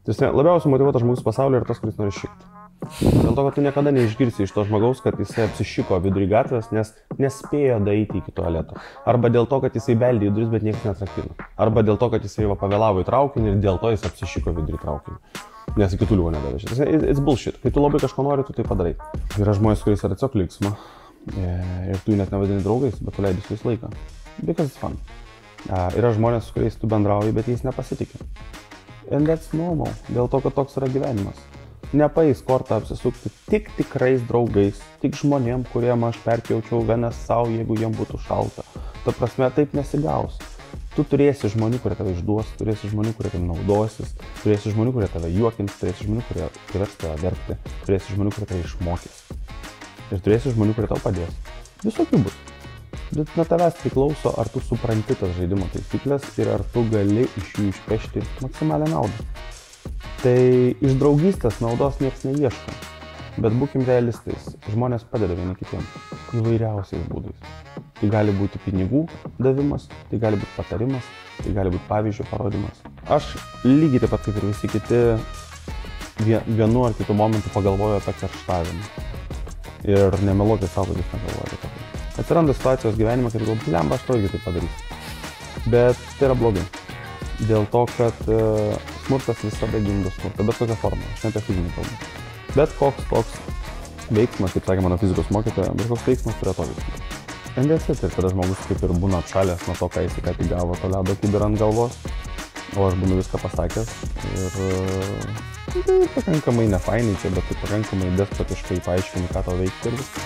Labiausiai motyvuotas žmogus pasaulyje yra tas, kuris nori šikti. Dėl to, kad tu niekada neišgirsi iš to žmogaus, kad jisai apsišiko vidury gatvės, nes nespėjo daeiti iki tualeto. Arba dėl to, kad jisai beldė į duris, bet niekas netrakino. Arba dėl to, kad jisai pavėlavo į traukinį ir dėl to jis apsišiko vidury traukinį. Nes iki tuliuvo nedavežė. It's bullshit. Kai tu labai kažko nori, tu tai padarai. Yra žmonės, kuris yra tiesiog linksma. Ir tu jų net nevadini draugais, bet tu leidai su jais laiką. Because it's fun. Yra žmonės, su kuriais tu bendrauji, bet jais nepasitikė. And that's normal. Dėl to, kad toks yra gyvenimas. Nepaeis kortą apsisukti tik tikrais draugais, tik žmonėm, kuriem aš perpjaučiau venas savo, jeigu jiem būtų šalta. Ta prasme, taip nesigaus. Tu turėsi žmonių, kurie tave išduos, turėsi žmonių, kurie tave naudosis, turėsi žmonių, kurie tave juokins, turėsi žmonių, kurie privers tave verkti, turėsi žmonių, kurie tave išmokys. Ir turėsi žmonių, kurie tau padės. Visokių bus. Bet nuo tavęs priklauso, ar tu supranti tas žaidimo taisyklės ir ar tu gali iš jų išpešti maksimalią naudą. Tai iš draugystės naudos niekas neieško. Bet būkim realistais, žmonės padeda vieni kitiems įvairiausiais būdais. Tai gali būti pinigų davimas, tai gali būti patarimas, tai gali būti pavyzdžio parodimas. Aš lygiai taip pat kaip ir visi kiti vienu ar kitu momentu pagalvoju apie kerštavimą. Ir nemeluokit savo, kad jūs negalvojate apie tai. Atsiranda situacijos gyvenime, kad galvoju, blemba, aš to irgi tai padarysiu. Bet tai yra blogai. Dėl to, kad smurtas visada gimdo smurtą, bet kokią formą, aš ne apie fizinį kalbą. Bet koks toks veiksmas, kaip sakė mano fizikos mokytoja, bet koks veiksmas prie to veiksmas. NDC, ir tada žmogus kaip ir būna atšalęs nuo to, ką jis ką tik gavo to ledo kibirą ant galvos, o aš būnu viską pasakęs ir tai pakankamai nefainiai čia, bet tai pakankamai despotiškai paaiškini, ką tau veikti ir viskas.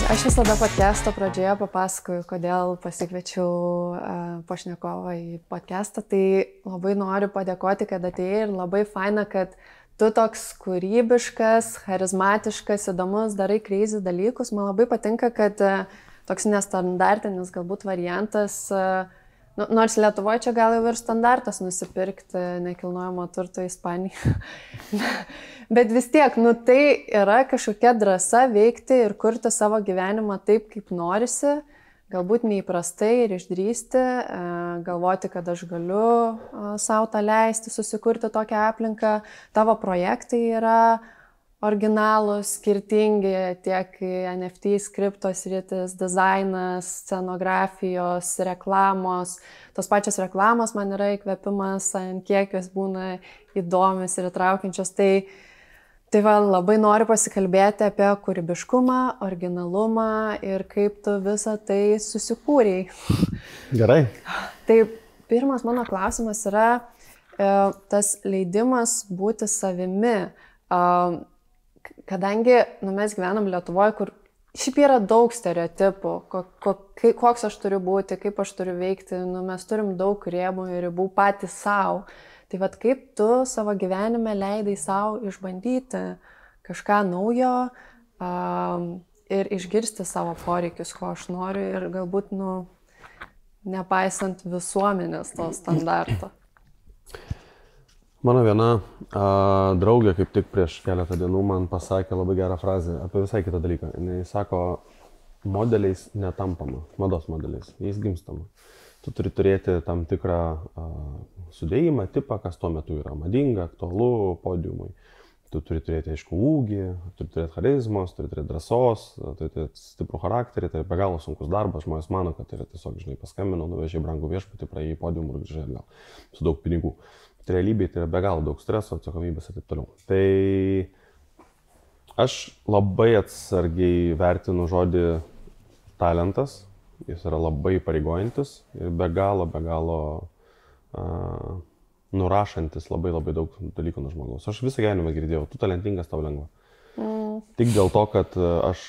Aš visada podcast'o pradžioje papasakoju, kodėl pasikviečiau pašnekovą į podcast'ą. Tai labai noriu padėkoti, kad atėjai ir labai faina, kad tu toks kūrybiškas, charizmatiškas, įdomus, darai crazy dalykus. Man labai patinka, kad toks nestandartinis galbūt variantas, nors Lietuvoje čia gal jau ir standartas nusipirkti nekilnojamo turto Ispanijoje. Bet vis tiek, tai yra kažkokia drąsa veikti ir kurti savo gyvenimą taip, kaip norisi, galbūt neįprastai ir išdrįsti, galvoti, kad aš galiu savo tą leisti, susikurti tokią aplinką. Tavo projektai yra originalūs, skirtingi, tiek NFT, skriptos sritis, dizainas, scenografijos, reklamos. Tos pačios reklamos man yra įkvėpimas, ant kiek jos būna įdomios ir įtraukiančios. Tai labai noriu pasikalbėti apie kūrybiškumą, originalumą ir kaip tu visą tai susikūrei. Gerai. Tai pirmas mano klausimas yra tas leidimas būti savimi. Kadangi mes gyvenam Lietuvoje, kur šiaip yra daug stereotipų, koks aš turiu būti, kaip aš turiu veikti, mes turim daug rėmų ir ribų patys savo. Tai kaip tu savo gyvenime leidai savo išbandyti kažką naujo ir išgirsti savo poreikius, ko aš noriu ir galbūt, nepaisant visuomenės to standarto. Mano viena draugė kaip tik prieš keletą dienų man pasakė labai gerą frazę apie visai kitą dalyką. Jis sako, modeliais netampama, mados modeliais, jais gimstama. Tu turi turėti tam tikrą sudėjimą, tipą, kas tuo metu yra madinga, aktualu podiumui. Tu turi turėti aišku ūgį, turi turėti charizmos, turi turėti drąsos, turi turėti stiprų charakterį, tai be galo sunkus darbas. Žmonės mano, kad tai yra tiesiog, paskambino, nuvežė brangų viešbutį, praėjai podiumų ir grįžai atgal su daug pinigų. Tai realybėje tai yra be galo daug streso, atsakomybės ir taip toliau. Tai aš labai atsargiai vertinu žodį talentas. Jis yra labai pareigojantis ir be galo nurašantis labai daug dalykų nuo žmogaus. Aš visą gyvenimą girdėjau, tu talentingas, tau lengva. Tik dėl to, kad aš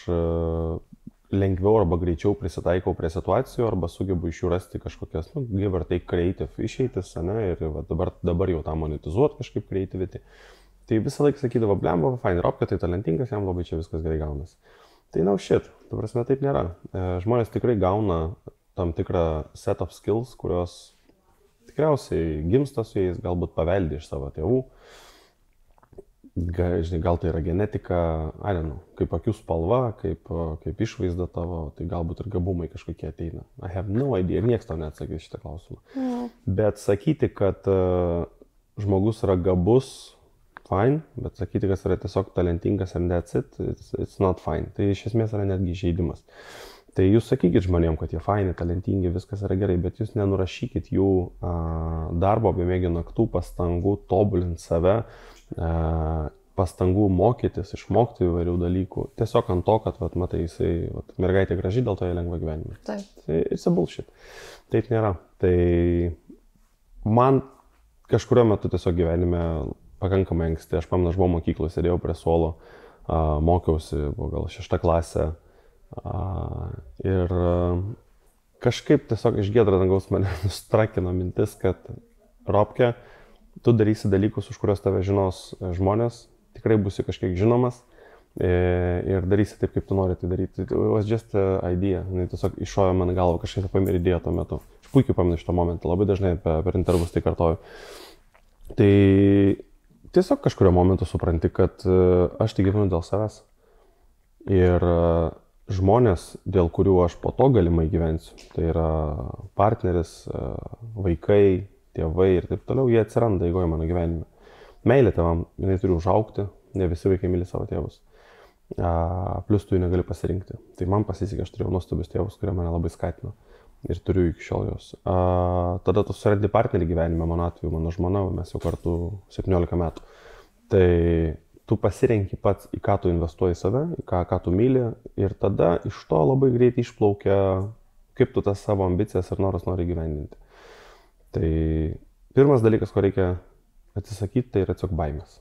lengviau arba greičiau prisitaikau prie situacijų arba sugebu iš jų rasti kažkokias, give or take creative išeitis, ir dabar jau tą monetizuoti kažkaip creativity. Tai visą laiką sakydavo, blemba, fine, Robka tai talentingas, jam labai čia viskas gerai gaunasi. Tai no shit, ta prasme taip nėra. Žmonės tikrai gauna tam tikrą set of skills, kurios tikriausiai gimsta su jais, galbūt paveldi iš savo tėvų. žinai, gal tai yra genetika, kaip akių spalva, kaip išvaizda tavo, tai galbūt ir gabumai kažkokie ateina. I have no idea, ir niekas tau neatsakys šitą klausimą. Bet sakyti, kad žmogus yra gabus, fine, bet sakyti, kad yra tiesiog talentingas and that's it, it's not fine. Tai iš esmės yra netgi įžeidimas. Tai jūs sakykit žmonėm, kad jie faini, talentingi, viskas yra gerai, bet jūs nenurašykit jų darbo, bemėgių naktų, pastangų tobulinti save, pastangų mokytis, išmokti įvairių dalykų. Tiesiog ant to, kad, matai, mergaitė graži, dėl to jie lengva gyvenime. Taip. Tai it's a bullshit. Taip nėra. Tai man kažkurio metu tiesiog gyvenime pakankamai anksti, aš pamenu, aš buvau mokykloje, sėdėjau prie suolo, mokiausi, buvo gal 6 klasė. Ir kažkaip tiesiog iš giedro dangaus mane nustrakino mintis, kad Robke, tu darysi dalykus, už kuriuos tave žinos žmonės, tikrai būsi kažkiek žinomas ir darysi taip, kaip tu nori tai daryti. It was just an idea, tiesiog iššovė man galvą, kažkaip paėmė ir idėją tuo metu. Aš puikiai pamenu šitą momentą, labai dažnai per intervus tai kartoju. Tai tiesiog kažkurio momentu supranti, kad aš tai gyvenu dėl savęs. Ir žmonės, dėl kurių aš po to galimai gyvensiu, tai yra partneris, vaikai, tėvai ir taip toliau, jie atsiranda eigoje mano gyvenime. Meilė tėvam, jinai turi užaugti, ne visi vaikai myli savo tėvus. Plus tu jų negali pasirinkti. Tai man pasisekė, aš turėjau nuostabius tėvus, kurie mane labai skatino ir turiu iki šiol jos. Tada tu surandi partnerį gyvenime, mano atveju, mano žmona, mes jau kartu 17 metų. Tai tu pasirenki pats, į ką tu investuoji save, į ką tu myli ir tada iš to labai greitai išplaukia, kaip tu tas savo ambicijas ir noras nori gyvendinti. Tai pirmas dalykas, ko reikia atsisakyti, tai yra tiesiog baimės.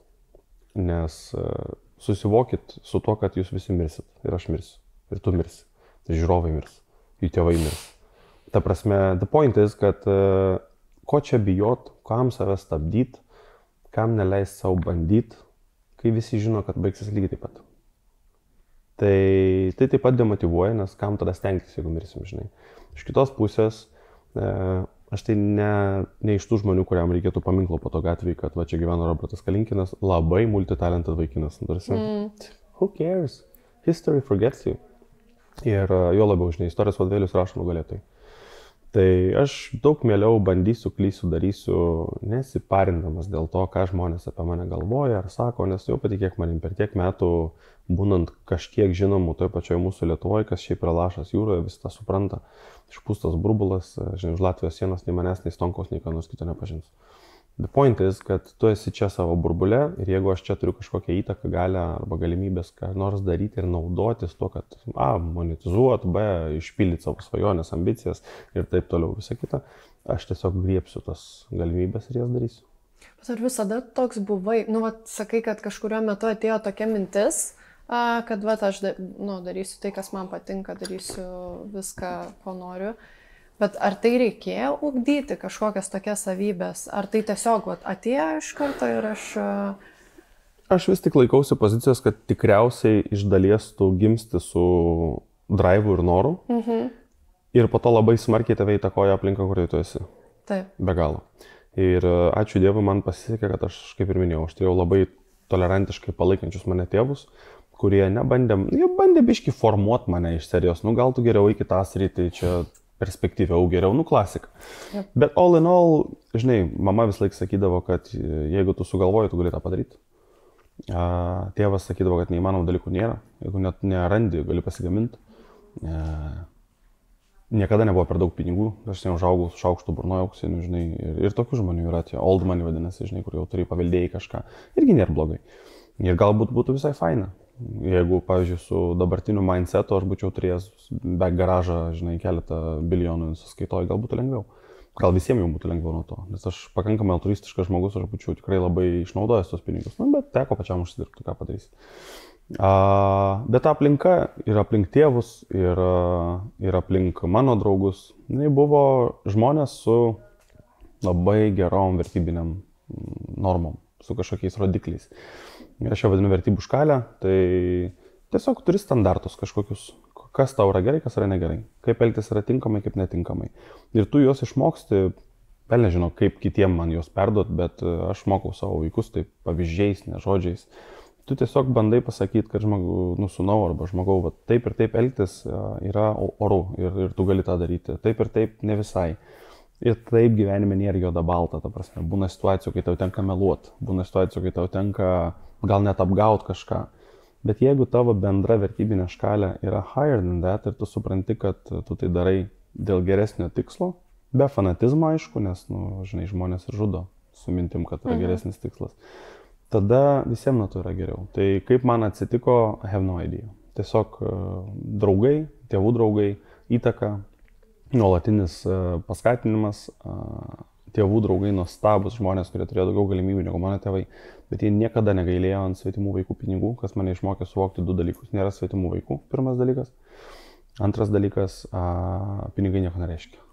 Nes susivokit su tuo, kad jūs visi mirsit ir aš mirsiu, ir tu mirsi, tai žiūrovai mirs, jų tėvai mirs. Ta prasme, the point is, kad ko čia bijot, kam save stabdyt, kam neleist savo bandyt, kai visi žino, kad baigsis lygiai taip pat. Tai taip pat demotyvuoja, nes kam tada stengtis, jeigu mirsim, žinai. Iš kitos pusės, aš tai ne iš tų žmonių, kuriam reikėtų paminklo po to gatvėje, kad va čia gyvena Robertas Kalinkinas, labai multitalented vaikinas. Who cares? History forgets you. Ir jo labiau, žinai, istorijos vadovėlius rašo nugalėtojai. Tai aš daug mieliau bandysiu, klysiu, darysiu, nesiparindamas dėl to, ką žmonės apie mane galvoja ar sako, nes jau patikėk manim, per tiek metų, būnant kažkiek žinomų toje pačioje mūsų Lietuvoje, kas šiaip yra lašas jūroje, visi tą supranta, išpūstas burbulas, žinai, už Latvijos sienos nei manęs, nei Stonkos, nei ką nors kito nepažins. The point is, kad tu esi čia savo burbule ir jeigu aš čia turiu kažkokią įtaką, galią arba galimybės ką nors daryti ir naudotis tuo, kad monetizuot, išpildyti savo svajonės, ambicijas ir taip toliau visą kitą, aš tiesiog griebsiu tas galimybės ir jas darysiu. Bet ar visada toks buvai, sakai, kad kažkurio metu atėjo tokia mintis, kad aš darysiu tai, kas man patinka, darysiu viską, ko noriu. Bet ar tai reikėjo ugdyti kažkokias tokias savybės? Ar tai tiesiog atėjo iš karto ir aš... Aš vis tik laikausi pozicijos, kad tikriausiai iš dalies tu gimsti su drive ir noru. Ir po to labai smarkiai tave įtakoja aplinka, kurioje tu esi. Taip. Be galo. Ir ačiū Dievui, man pasisekė, kad aš, kaip ir minėjau, aš turėjau labai tolerantiškai palaikančius mane tėvus, kurie bandė biškį formuoti mane iš serijos. Gal tu geriau į kitą sritį, čia perspektyviau geriau, klasika. Yep. Bet all in all, žinai, mama vis laik sakydavo, kad jeigu tu sugalvoji, tu gali tą padaryti. Tėvas sakydavo, kad neįmanomų dalykų nėra, jeigu net nerandi, gali pasigaminti. Niekada nebuvo per daug pinigų, aš neužaugau su šaukštu burnoje auksiniu, žinai, ir tokių žmonių yra, tie old money vadinasi, žinai, kur jau turi paveldėjai kažką, irgi nėra blogai. Ir galbūt būtų visai faina. Jeigu, pavyzdžiui, su dabartiniu mindsetu aš būčiau turėjęs be garažą, žinai, keletą bilijonų sąskaitoj, gal būtų lengviau. Gal visiems jau būtų lengviau nuo to, nes aš pakankamai altruistiškas žmogus, aš būčiau tikrai labai išnaudojęs tos pinigus, bet teko pačiam užsidirbti, ką padarysi. Bet ta aplinka ir aplink tėvus, ir aplink mano draugus, buvo žmonės su labai gerom vertybiniam normom, su kažkokiais rodikliais. Aš jau vadinu vertybų škalę, tai tiesiog turi standartus kažkokius, kas tau yra gerai, kas yra negerai, kaip elgtis yra tinkamai, kaip netinkamai. Ir tu juos išmoksti Vėl nežinau, kaip kitiem man juos perduot, bet aš mokau savo vaikus taip pavyzdžiais, ne žodžiais. Tu tiesiog bandai pasakyti, kad sūnau arba žmogau, va, taip ir taip elgtis yra oru ir tu gali tą daryti. Taip ir taip ne visai. Ir taip gyvenime nėra juoda balta, ta prasme. Būna situacijų, kai tau tenka meluoti, būna situacijų, kai tau tenka gal net apgauti kažką. Bet jeigu tavo bendra vertybinė škalė yra higher than that ir tu supranti, kad tu tai darai dėl geresnio tikslo, be fanatizmo aišku, nes, žinai, žmonės ir žudo su mintim, kad yra geresnis tikslas, tada visiems nuo to yra geriau. Tai kaip man atsitiko, I have no idea. Tiesiog draugai, tėvų draugai, įtaka, nuolatinis paskatinimas, tėvų draugai nuostabus žmonės, kurie turėjo daugiau galimybių negu mano tėvai, bet jie niekada negailėjo ant svetimų vaikų pinigų, kas mane išmokė suvokti du dalykus. Nėra svetimų vaikų, pirmas dalykas. Antras dalykas, pinigai nieko nereiškia.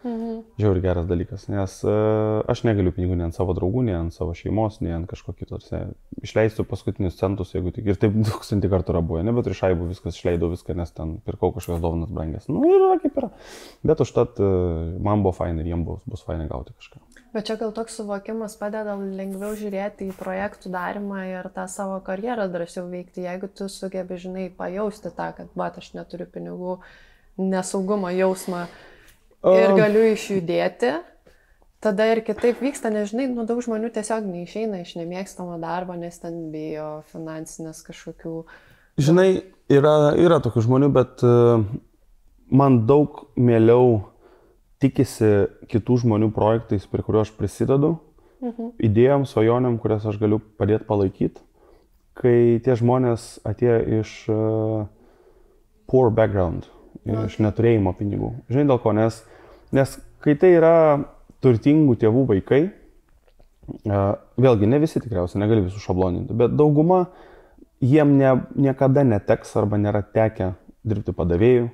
Žiauriai geras dalykas, nes aš negaliu pinigų nei ant savo draugų, nei ant savo šeimos, nei ant kažko kito. Išleisiu paskutinius centus, jeigu tik ir taip 1000 kartų yra buvę, bet ir šaibų viskas išleidau viską, nes ten pirkau kažkokias dovanas brangės. Yra kaip yra. Bet užtat man buvo fainai ir jiems bus fainai gauti kažką. Bet čia gal toks suvokimas padeda lengviau žiūrėti į projektų darimą ir tą savo karjerą drąsiau veikti, jeigu tu sugebi, žinai, pajausti tą, kad, aš neturiu pinigų, nesaugumo jausmą. Ir galiu išjudėti, tada ir kitaip vyksta, nežinai, daug žmonių tiesiog neišeina iš nemėgstamo darbo, nes ten bijo finansinės kažkokių... Žinai, yra tokių žmonių, bet man daug mieliau tikisi kitų žmonių projektais, prie kuriuo aš prisidedu, idėjom, svajonėm, kurias aš galiu padėti palaikyti, kai tie žmonės atėjo iš poor background. Iš neturėjimo pinigų. Žinai dėl ko, nes kai tai yra turtingų tėvų vaikai, vėlgi ne visi tikriausiai, negali visų šabloninti, bet dauguma jiem niekada neteks arba nėra tekę dirbti padavėjų,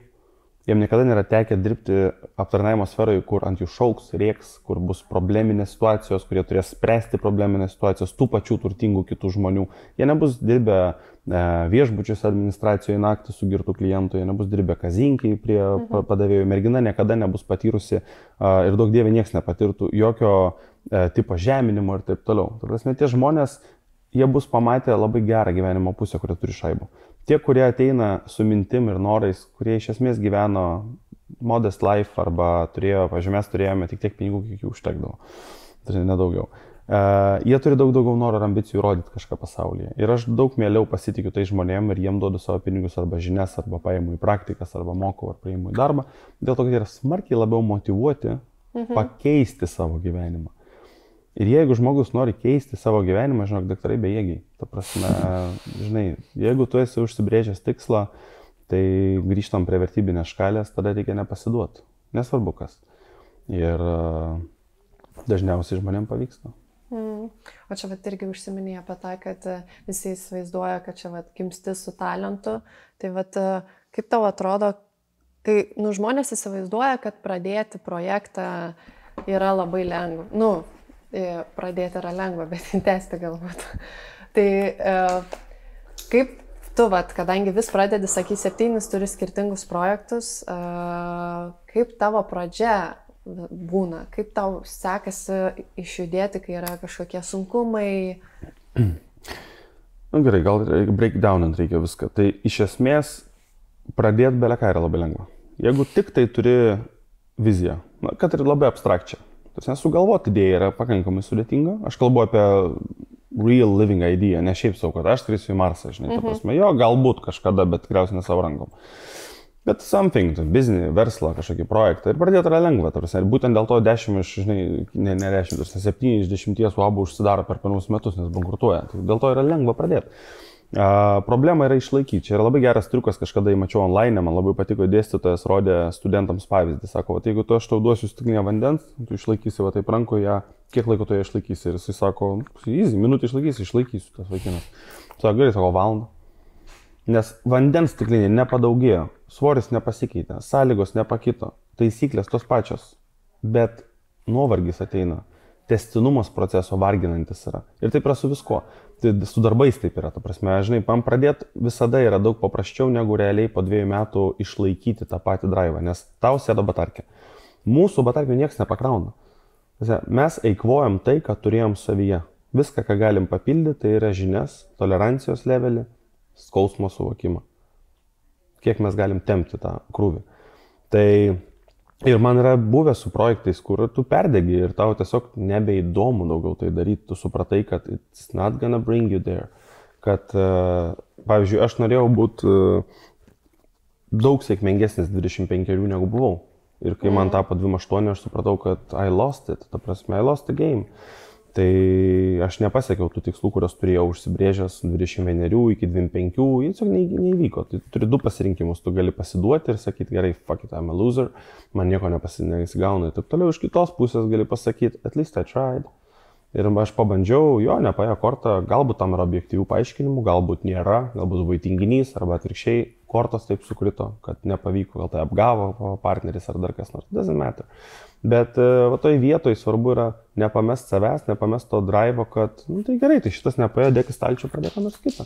jiem niekada nėra tekę dirbti aptarnavimo sferoje, kur ant jų šauks, rėks, kur bus probleminės situacijos, kurie turės spręsti probleminės situacijos tų pačių turtingų kitų žmonių. Jie nebus dirbę viešbučiuose administracijoje naktį su girtų klientų, jie nebus dirbę kazinkiai prie padavėjų, mergina niekada nebus patyrusi ir daug dievė nieks nepatirtų jokio tipo žeminimo ir taip toliau. Prasme, tie žmonės, jie bus pamatę labai gerą gyvenimo pusę, kurią turi šaibų. Tie, kurie ateina su mintim ir norais, kurie iš esmės gyveno modest life arba turėjo, pavyzdžiui, mes turėjome tik tiek pinigų, kiek jų užtekdavo, tai nedaugiau. Jie turi daug daugiau noro ir ambicijų rodyti kažką pasaulyje. Ir aš daug mieliau pasitikiu tai žmonėm ir jiem duodu savo pinigus arba žinias, arba paimu į praktikas, arba mokau, ar priimu į darbą, dėl to, kad jie yra smarkiai labiau motyvuoti pakeisti savo gyvenimą. Ir jeigu žmogus nori keisti savo gyvenimą, žinok, daktarai bejėgiai. Ta prasme, žinai, jeigu tu esi užsibrėžęs tikslą, tai grįžtam prie vertybinės škalės, tada reikia nepasiduoti. Nesvarbu kas. Ir dažniausiai žmonėm pavyksta. O čia irgi užsiminėjai apie tą, kad visi įsivaizduoja, kad čia gimsti su talentu. Tai kaip tau atrodo, kai žmonės įsivaizduoja, kad pradėti projektą yra labai lengva. Pradėti yra lengva, bet tęsti galbūt. Tai kaip tu, kadangi vis pradedi, sakai, 7 turi skirtingus projektus, kaip tavo pradžia būna, kaip tau sekasi išjudėti, kai yra kažkokie sunkumai? Gerai, gal breakdownant reikia viską. Tai iš esmės pradėti beleką yra labai lengva. Jeigu tik tai turi viziją, kad ir labai abstrakčią. Nes sugalvoti idėją yra pakankamai sudėtinga. Aš kalbu apie real living idea, ne šiaip savo, kad aš skrisiu į Marsą, žinai, ta prasme, jo, galbūt kažkada, bet tikriausiai ne savo rankom. Bet something, business, verslą, kažkokį projektą ir pradėti yra lengva, tarsi. Ir būtent dėl to 10 iš, žinai, ne 10, 7 iš 10 uabų užsidaro per pirmus metus, nes bankrutuoja. Tai dėl to yra lengva pradėti. Problema yra išlaikyti. Čia yra labai geras triukas, kažkada įmačiau online, man labai patiko, dėstytojas rodė studentams pavyzdį. Sako, jeigu tu aš tau duosiu stiklinę vandens, tu išlaikysi taip rankoje, kiek laiko tu ją išlaikysi. Ir jisai sako, easy, minutę išlaikysiu tas vaikinas. Sako, gerai, sako, valandą. Nes vandens stiklinė nepadaugėjo, svoris nepasikeitė, sąlygos nepakito, taisyklės tos pačios, bet nuovargis ateina. Tęstinumas proceso varginantis yra. Ir taip yra su viskuo. Tai su darbais taip yra. Ta prasme, žinai, pradėti visada yra daug paprasčiau negu realiai po 2 metų išlaikyti tą patį drivą, nes tau sėdo batarkė. Mūsų batarkė niekas nepakrauna. Mes eikvojam tai, ką turėjom savyje. Viską, ką galim papildyti, tai yra žinias, tolerancijos levelį, skausmo suvokimą. Kiek mes galim tempti tą krūvį. Tai ir man yra buvę su projektais, kur tu perdegi ir tau tiesiog nebeįdomu daugiau tai daryti. Tu supratai, kad it's not gonna bring you there. Kad, pavyzdžiui, aš norėjau būti daug sėkmingesnis 25 negu buvau. Ir kai man tapo 28, aš supratau, kad I lost it. Ta prasme, I lost the game. Tai aš nepasiekiau tų tikslų, kurios turėjau užsibrėžęs 21 iki 25, jis tiesiog neįvyko. Tai turi du pasirinkimus, tu gali pasiduoti ir sakyti, gerai, fuck it, I'm a loser, man nieko nesigauna ir taip toliau. Iš kitos pusės gali pasakyti, at least I tried. Ir aš pabandžiau, jo, nepaėjo kortą, galbūt tam yra objektyvių paaiškinimų, galbūt nėra, galbūt buvo tinginys, arba atvirkščiai kortos taip sukrito, kad nepavyko, gal tai apgavo partneris ar dar kas nors, doesn't matter. Bet va toj vietoj svarbu yra nepamest savęs, nepamest to drivo, kad, nu tai gerai, tai šitas nepaėjo, dėk į stalčių, pradėk ką nors kitą.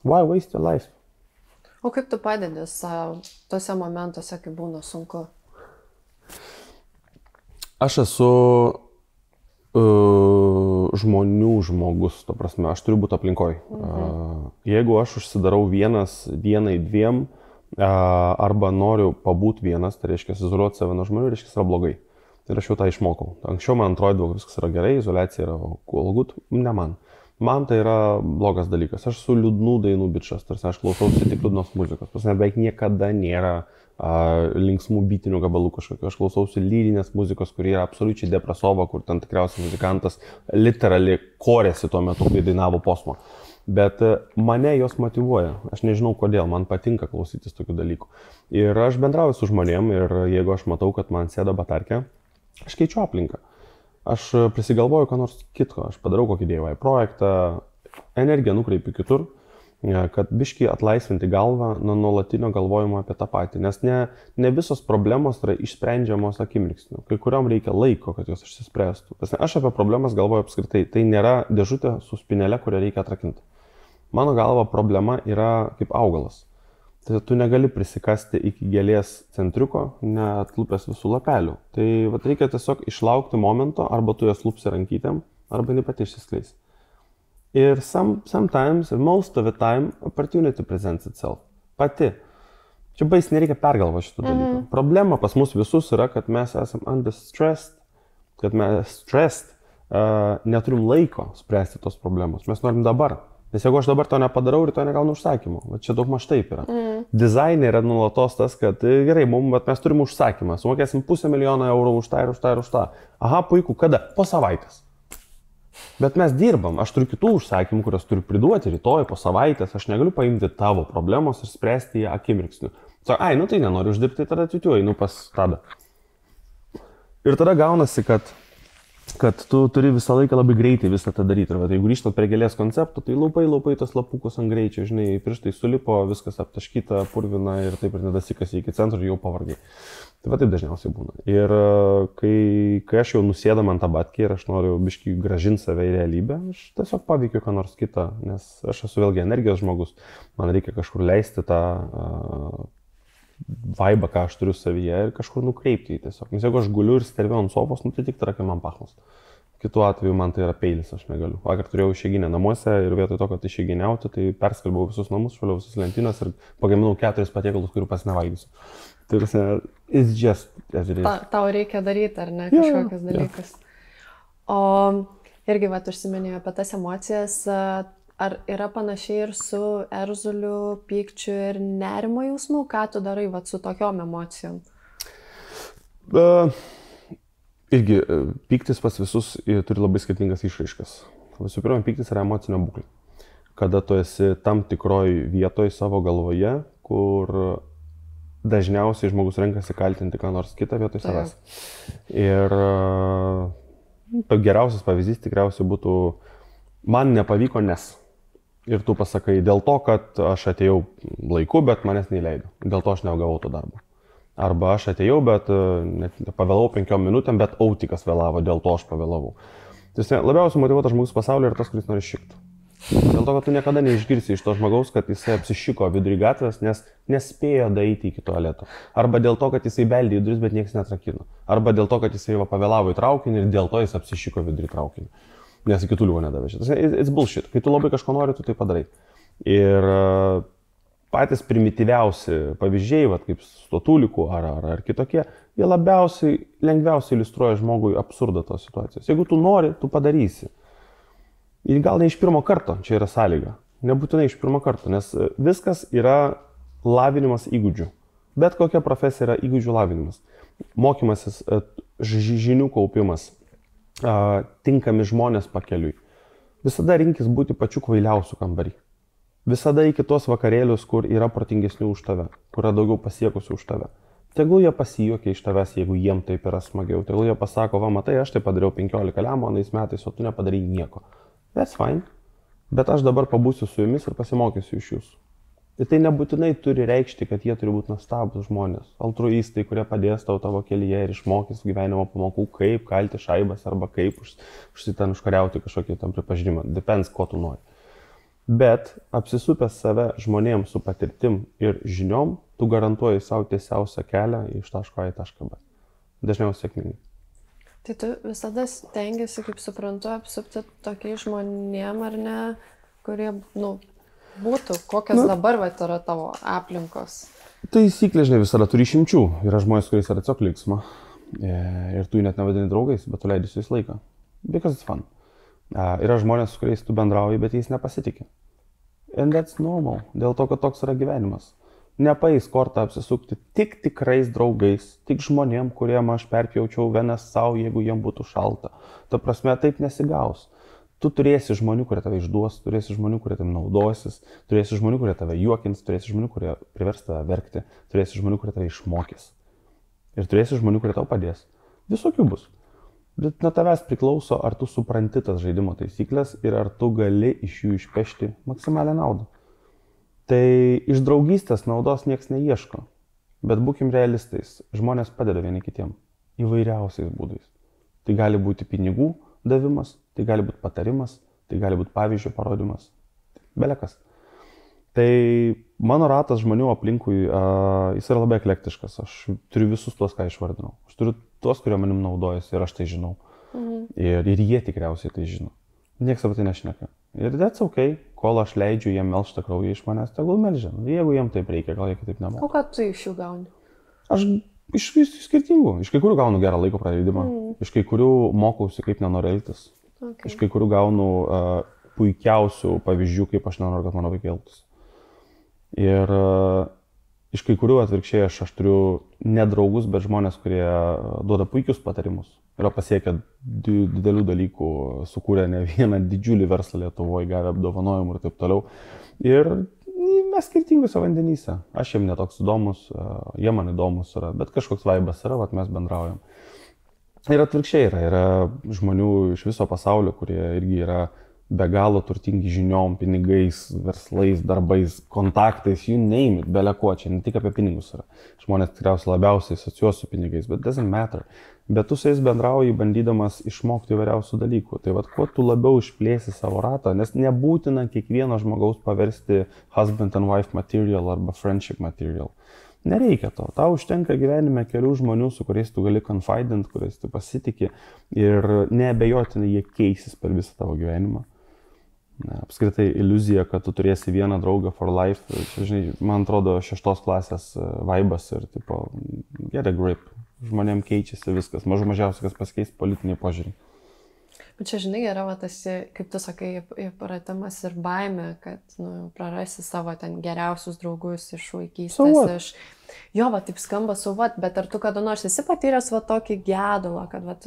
Why waste your life? O kaip tu padedi savo tose momentuose, kai būna sunku? Aš esu žmonių žmogus, to prasme, aš turiu būti aplinkoj. Jeigu aš užsidarau dienai, dviem, arba noriu pabūti vienas, tai reiškia izoliuoti save nuo žmonių, reiškia yra blogai. Ir aš jau tą išmokau. Anksčiau man atrodė, viskas yra gerai, izoliacija yra all good, ne man. Man tai yra blogas dalykas. Aš su liūdnų dainų bičas, tarsi aš klausausi tik liūdnos muzikos. Pas mane beveik niekada nėra linksmų bitinių gabalų kažkokio. Aš klausausi lyrinės muzikos, kur yra absoliučiai depresova, kur ten tikriausiai muzikantas literaliai korėsi tuo metu, kai dainavo posmą. Bet mane jos motyvuoja. Aš nežinau kodėl, man patinka klausytis tokių dalykų. Ir aš bendrauju su žmonėm ir jeigu aš matau, kad man sėda batarkė, aš keičiu aplinką. Aš prisigalvoju ką nors kitko, aš padarau kokį DIY projektą, energiją nukreipiu kitur, kad biškį atlaisvinti galvą nuo nuolatinio galvojimo apie tą patį, nes ne visos problemos yra išsprendžiamos akimirksniu, kai kuriam reikia laiko, kad jos išsispręstų. Aš apie problemas galvoju apskritai, tai nėra dėžutė su spinelė, kurią reikia atrakinti. Mano galva problema yra kaip augalas. Tai tu negali prisikasti iki gėlės centriuko, neatlupęs visų lapelių. Tai reikia tiesiog išlaukti momento, arba tu jas lupsi rankytėm, arba jinai pati išsiskleis. Ir sometimes, and most of the time, opportunity presents itself. Pati. Čia bais nereikia pergalvoti šitų dalykų. Problema pas mus visus yra, kad mes esam under stressed, kad mes stressed, neturim laiko spręsti tos problemos. Mes norim dabar. Nes jeigu aš dabar to nepadarau ir to negaunu užsakymų, va čia daug maž taip yra. Dizainė yra nulatos tas, kad gerai, mes turim užsakymą, sumokėsim $500,000 už tą ir už tą ir už tą. Aha, puiku, kada? Po savaitės. Bet mes dirbam, aš turiu kitų užsakymų, kurios turiu priduoti rytoj, po savaitės, aš negaliu paimti tavo problemos ir spręsti ją akimirksniu. Sako, nu tai nenoriu uždirbti, tada atitiuoju, einu pas tadą. Ir tada gaunasi, kad tu turi visą laiką labai greitai visą tą daryti. Ir jeigu grįžtant prie gėlės konceptų, tai laupai tos lapukus ant greičio, žinai, pirštai sulipo, viskas aptaškyta, purvina ir taip ir nedasikasi iki centro ir jau pavargai. Tai taip dažniausiai būna. Ir kai aš jau nusėdam ant tabatkį ir aš noriu biškį gražinti save į realybę, aš tiesiog paveikiu ką nors kitą, nes aš esu vėlgi energijos žmogus, man reikia kažkur leisti tą vaibą, ką aš turiu savyje ir kažkur nukreipti jį tiesiog. Nes jeigu aš guliu ir sterviu ant sofos, tai tik tarakai man pachnos. Kitu atveju man tai yra peilis, aš negaliu. Vakar turėjau išeiginę namuose ir vietoj to, kad išeiginiauti, tai perskalbiau visus namus, švaliau visus lentynas ir pagaminau 4 patiekalus, kurių pas nevalgysiu. Tai it's just as it is. Tau reikia daryti, ar ne, kažkokius dalykus. O irgi, užsiminėjau apie tas emocijas, ar yra panašiai ir su erzuliu, pykčiu ir nerimo jausmu, ką tu darai su tokiom emocijom? Irgi, pyktis pas visus turi labai skirtingas išraiškas. Visų pirma, pyktis yra emocinė būklė. Kada tu esi tam tikroj vietoj savo galvoje, kur dažniausiai žmogus renkasi kaltinti ką nors kitą vietoj savęs. Ir geriausias pavyzdys tikriausiai būtų, man nepavyko nes. Ir tu pasakai, dėl to, kad aš atėjau laiku, bet manęs neįleido. Dėl to aš negavau to darbo. Arba aš atėjau, bet pavėlavau 5 minutėm, bet autikas vėlavo, dėl to aš pavėlavau. Tai labiausiai motyvuotas žmogus pasaulyje yra tas, kuris nori šikti. Dėl to, kad tu niekada neišgirsi iš to žmogaus, kad jisai apsišiko vidury gatvės, nes nespėjo daeiti iki tualeto. Arba dėl to, kad jisai beldė į duris, bet niekas netrakino. Arba dėl to, kad jisai pavėlavo į traukinį ir dėl to jis apsišiko vidury traukinį. Nes iki tuliuvo nedavė. It's bullshit. Kai tu labai kažko nori, tu tai padarai. Ir patys primityviausi pavyzdžiai, kaip stotulikų ar kitokie, jie lengviausiai iliustruoja žmogui absurdą tos situacijos. Jeigu tu nori, tu padarysi. Ir gal ne iš pirmo karto, čia yra sąlyga. Nebūtinai iš pirmo karto, nes viskas yra lavinimas įgūdžių. Bet kokia profesija yra įgūdžių lavinimas. Mokymasis, žinių kaupimas, tinkami žmonės pakeliui. Visada rinkis būti pačiu kvailiausiu kambarį. Visada į kitos vakarėlius, kur yra protingesnių už tave, kur yra daugiau pasiekusių už tave. Tegul jie pasijuokia iš tavęs, jeigu jiem taip yra smagiau. Tegul jie pasako, va matai, aš tai padariau 15 lemų anais metais, o tu nepadarai nieko. That's fine. Bet aš dabar pabūsiu su jumis ir pasimokysiu iš jūsų. Ir tai nebūtinai turi reikšti, kad jie turi būti nuostabūs žmonės. Altruistai, kurie padės tavo kelyje ir išmokys gyvenimo pamokų, kaip kalti šaibas arba kaip užkariauti kažkokį tam pripažinimą. Depends, ko tu nori. Bet apsisupęs save žmonėms su patirtim ir žiniom, tu garantuoji savo tiesiausią kelią iš taško A į tašką B. Dažniausiai sėkmingai. Tai tu visada stengiasi, kaip suprantu, apsupti tokiais žmonėm ar ne, kurie, būtų, kokios dabar yra tavo aplinkos. Taisyklė, žinai, visada turi išimčių. Yra žmonės, kuriais yra tiesiog linksma. Ir tu jų net nevadini draugais, bet tu leidi su jais laiką. Because it's fun. Yra žmonės, su kuriais tu bendrauji, bet jais nepasitikė. And that's normal. Dėl to, kad toks yra gyvenimas. Nepais kortą apsisukti tik tikrais draugais, tik žmonėm, kuriem aš perpjaučiau venas savo, jeigu jiem būtų šalta. Ta prasme, taip nesigaus. Tu turėsi žmonių, kurie tave išduos, turėsi žmonių, kurie tam naudosis, turėsi žmonių, kurie tave juokins, turėsi žmonių, kurie privers tave verkti, turėsi žmonių, kurie tave išmokys. Ir turėsi žmonių, kurie tau padės. Visokių bus. Bet nuo tavęs priklauso, ar tu supranti tas žaidimo taisyklės ir ar tu gali iš jų išpešti maksimalią naudą. Tai iš draugystės naudos nieks neieško, bet būkim realistais, žmonės padeda vieni kitiem įvairiausiais būdais. Tai gali būti pinigų davimas, tai gali būti patarimas, tai gali būti pavyzdžio parodimas, belekas. Tai mano ratas žmonių aplinkui, jis yra labai eklektiškas, aš turiu visus tuos, ką išvardinau. Aš turiu tuos, kurie manim naudojasi ir aš tai žinau. Ir jie tikriausiai tai žino. Niekas apie tai nešneka. Ir that's okay, kol aš leidžiu jiem melžtą kraują iš manęs, tegul melžia. Jeigu jiem taip reikia, gal jie kitaip nemoka. O ką tu iš jų gauni? Aš iš skirtingų. Iš kai kurių gaunu gerą laiko praleidimą. Iš kai kurių mokausi, kaip nenoriu elgtis. Okay. Iš kai kurių gaunu puikiausių pavyzdžių, kaip aš nenoriu, kad mano vaikai elgtųsi. Ir iš kai kurių atvirkščiai aš turiu ne draugus, bet žmonės, kurie duoda puikius patarimus. Yra pasiekę didelių dalykų, sukūrė ne vieną didžiulį verslą Lietuvoje, gavę apdovanojimų ir taip toliau. Ir mes skirtingose vandenyse. Aš jiem netoks įdomus, jie man įdomus yra, bet kažkoks vaibas yra, mes bendraujam. Ir atvirkščiai yra žmonių iš viso pasaulio, kurie irgi yra be galo turtingi žiniom, pinigais, verslais, darbais, kontaktais, you name it, beleko, čia ne tik apie pinigus yra. Žmonės tikriausiai labiausiai asocijuos su pinigais, bet doesn't matter. Bet tu su jais bendrauji, bandydamas išmokti įvairiausių dalykų. Tai kuo tu labiau išplėsi savo ratą, nes nebūtina kiekvieno žmogaus paversti husband and wife material arba friendship material. Nereikia to. Tau užtenka gyvenime kelių žmonių, su kuriais tu gali confident, kuriais tu pasitiki ir neabejotinai jie keisis per visą tavo gyvenimą. Apskritai iliuzija, kad tu turėsi vieną draugą for life, žinai, man atrodo 6 klasės vaibas ir tipo, get a grip. Žmonėm keičiasi viskas, mažiausiai kas pasikeis politiniai požiūriai. Bet čia, žinai, yra tas, kaip tu sakai, įpratimas ir baimė, kad prarasi savo ten geriausius draugus iš vaikystės. Jo, taip skamba bet ar tu kada nors esi patyręs tokį gedulą, kad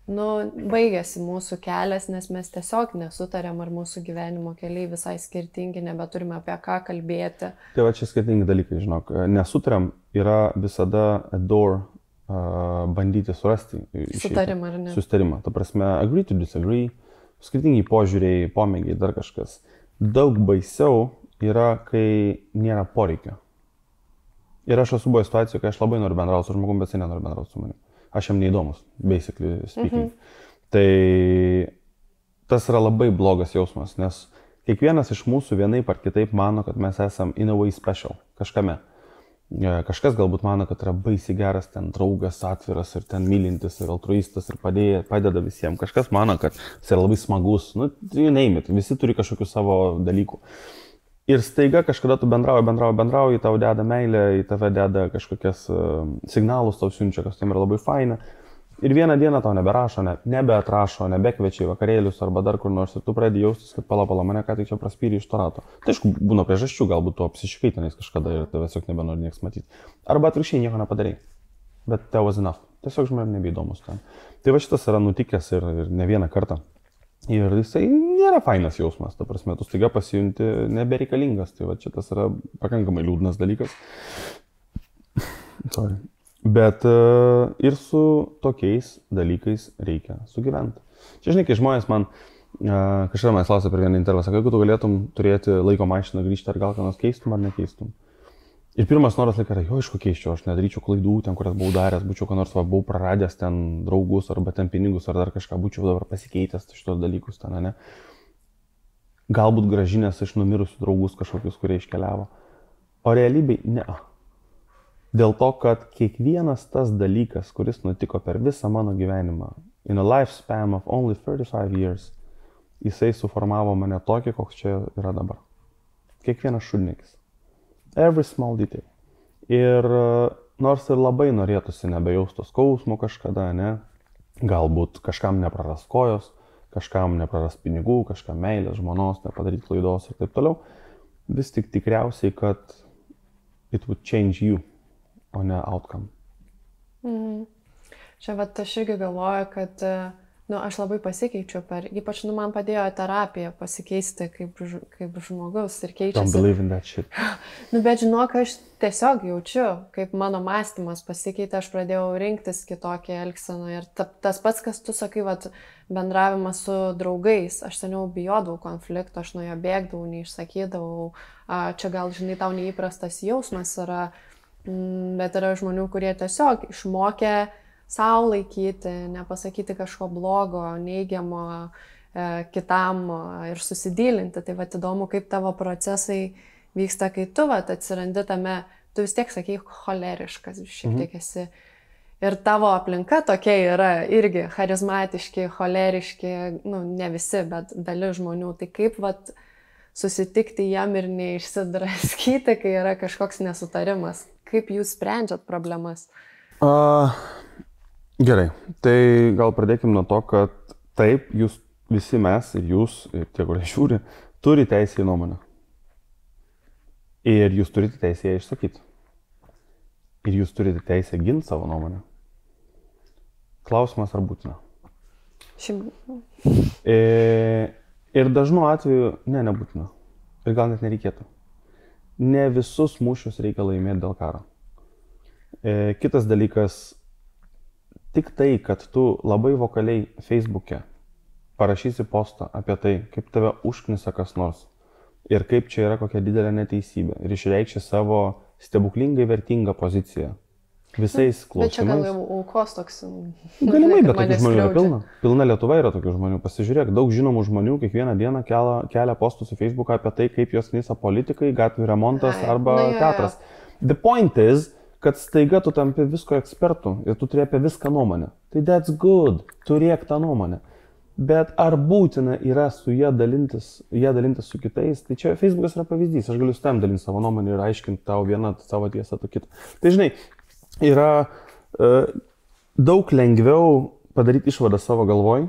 baigėsi mūsų kelias, nes mes tiesiog nesutarėm, ar mūsų gyvenimo keliai visai skirtingi, nebeturime apie ką kalbėti. Tai čia skirtingi dalykai, žinok. Nesutarėm yra visada a door bandyti surasti. Sutarimą, ar ne? Sustarimą. Ta prasme, agree to disagree, skirtingi požiūriai, pomėgiai, dar kažkas. Daug baisiau yra, kai nėra poreikio. Ir aš esu buvęs situacijoje, kai aš labai noriu bendrauti su žmogum, bet jis nenori bendrauti su manim. Aš jam neįdomus, basically speaking. Tai tas yra labai blogas jausmas, nes Kiekvienas iš mūsų vienaip ar kitaip mano, kad mes esam in a way special kažkame. Kažkas galbūt mano, kad yra baisiai geras ten draugas, atviras ir ten mylintis ir altruistas ir padeda visiems. Kažkas mano, kad jis yra labai smagus. Nu, you name it, visi turi kažkokių savo dalykų. Ir staiga kažkada tu bendrauji, tau deda meilę, į tave deda kažkokias signalus, tau siunčia, kas tam yra labai faina. Ir vieną dieną tau neberašo, nebeatrašo, nebekviečia į vakarėlius arba dar kur nors ir tu pradedi jaustis, kad pala, mane ką tik čia praspyrė iš to rato. Tai aišku, būna priežasčių, galbūt tu apsišikai tenais kažkada ir tavęs tiesiog nebenori nieks matyti. Arba atvirkščiai nieko nepadarai. Bet that was enough. Tiesiog žmonėm nebeįdomus ten. Tai va šitas yra nutikęs ir ne vieną kartą. Ir jisai nėra fainas jausmas, ta prasme, tu staiga pasijunti nebereikalingas. Tai va šitas yra pakankamai liūdnas dalykas. Sorry. Bet ir su tokiais dalykais reikia sugyventi. Čia žinai, kai žmonės man, kažkada manęs klausė per vieną intervą, sako, jeigu tu galėtum turėti laiko mašiną grįžti, ar gal ką nors keistum ar nekeistum. Ir pirmas noras laikas yra, jo, iš ko keisčiau, aš nedaryčiau klaidų ten, kurias buvau daręs, būčiau ką nors, buvau praradęs ten draugus arba ten pinigus ar dar kažką, būčiau dabar pasikeitęs šitos dalykus ten, ne. Galbūt grąžinęs iš numirusių draugus kažkokius, kurie iškeliavo. O realybėj ne. Dėl to, kad kiekvienas tas dalykas, kuris nutiko per visą mano gyvenimą, in a lifespan of only 35 years, jisai suformavo mane tokį, koks čia yra dabar. Kiekvienas šudnikis. Every small detail. Ir nors ir labai norėtųsi nebejausti skausmo kažkada, ne, galbūt kažkam nepraras kojos, kažkam nepraras pinigų, kažkam meilės, žmonos, nepadaryti klaidos ir taip toliau, vis tik tikriausiai, kad it would change you, o ne outcome. Čia vat aš irgi galvoju, kad aš labai pasikeičiu ypač man padėjo terapija pasikeisti kaip žmogus ir keičiasi. Don't believe in that shit. Bet žinok, aš tiesiog jaučiu, kaip mano mąstymas pasikeitė, aš pradėjau rinktis kitokią elgseną ir tas pats, kas tu sakai, vat, bendravimas su draugais, aš seniau bijodavau konflikto, aš nuo jo bėgdavau, neišsakydavau, čia gal, žinai, tau neįprastas jausmas yra, bet yra žmonių, kurie tiesiog išmokė sau laikyti, nepasakyti kažko blogo, neigiamo kitam ir susidylinti. Tai vat įdomu, kaip tavo procesai vyksta, kai tu vat atsirandi tame, tu vis tiek sakai, choleriškas, šiek tiek esi. Ir tavo aplinka tokia yra irgi charizmatiški, choleriški, ne visi, bet dalis žmonių. Tai kaip vat susitikti jam ir neišsidraskyti, kai yra kažkoks nesutarimas? Kaip jūs sprendžiat problemas? Gerai, tai gal pradėkim nuo to, kad taip, jūs visi mes ir jūs, ir tie, kurie žiūri, turi teisę į nuomonę. Ir jūs turite teisę ją išsakyti. Ir jūs turite teisę ginti savo nuomonę. Klausimas, ar būtina? Ir dažnu atveju, nebūtina. Ir gal net nereikėtų. Ne visus mūšius reikia laimėti dėl karo. Kitas dalykas, tik tai, kad tu labai vokaliai Facebook'e parašysi postą apie tai, kaip tave užknisa kas nors ir kaip čia yra kokia didelė neteisybė ir išreikši savo stebuklingai vertingą poziciją visais klausimais. Bet čia gal jau aukos toks. Galimai, bet tokių žmonių yra pilna. Pilna Lietuva yra tokių žmonių. Pasižiūrėk, daug žinomų žmonių kiekvieną dieną kelia postus į Facebooką apie tai, kaip jos knisa politikai, gatvių remontas arba teatras. The point is, kad staiga tu tampi visko ekspertų ir tu turi apie viską nuomonę. Tai that's good, turėk tą nuomonę. Bet ar būtina yra su ją dalintis su kitais, tai čia Facebookas yra pavyzdys. Aš galiu su tam dalinti savo nuomonę ir aiškinti tau vieną savo tiesą, tu kitą. Tai žinai, yra daug lengviau padaryti išvadą savo galvoj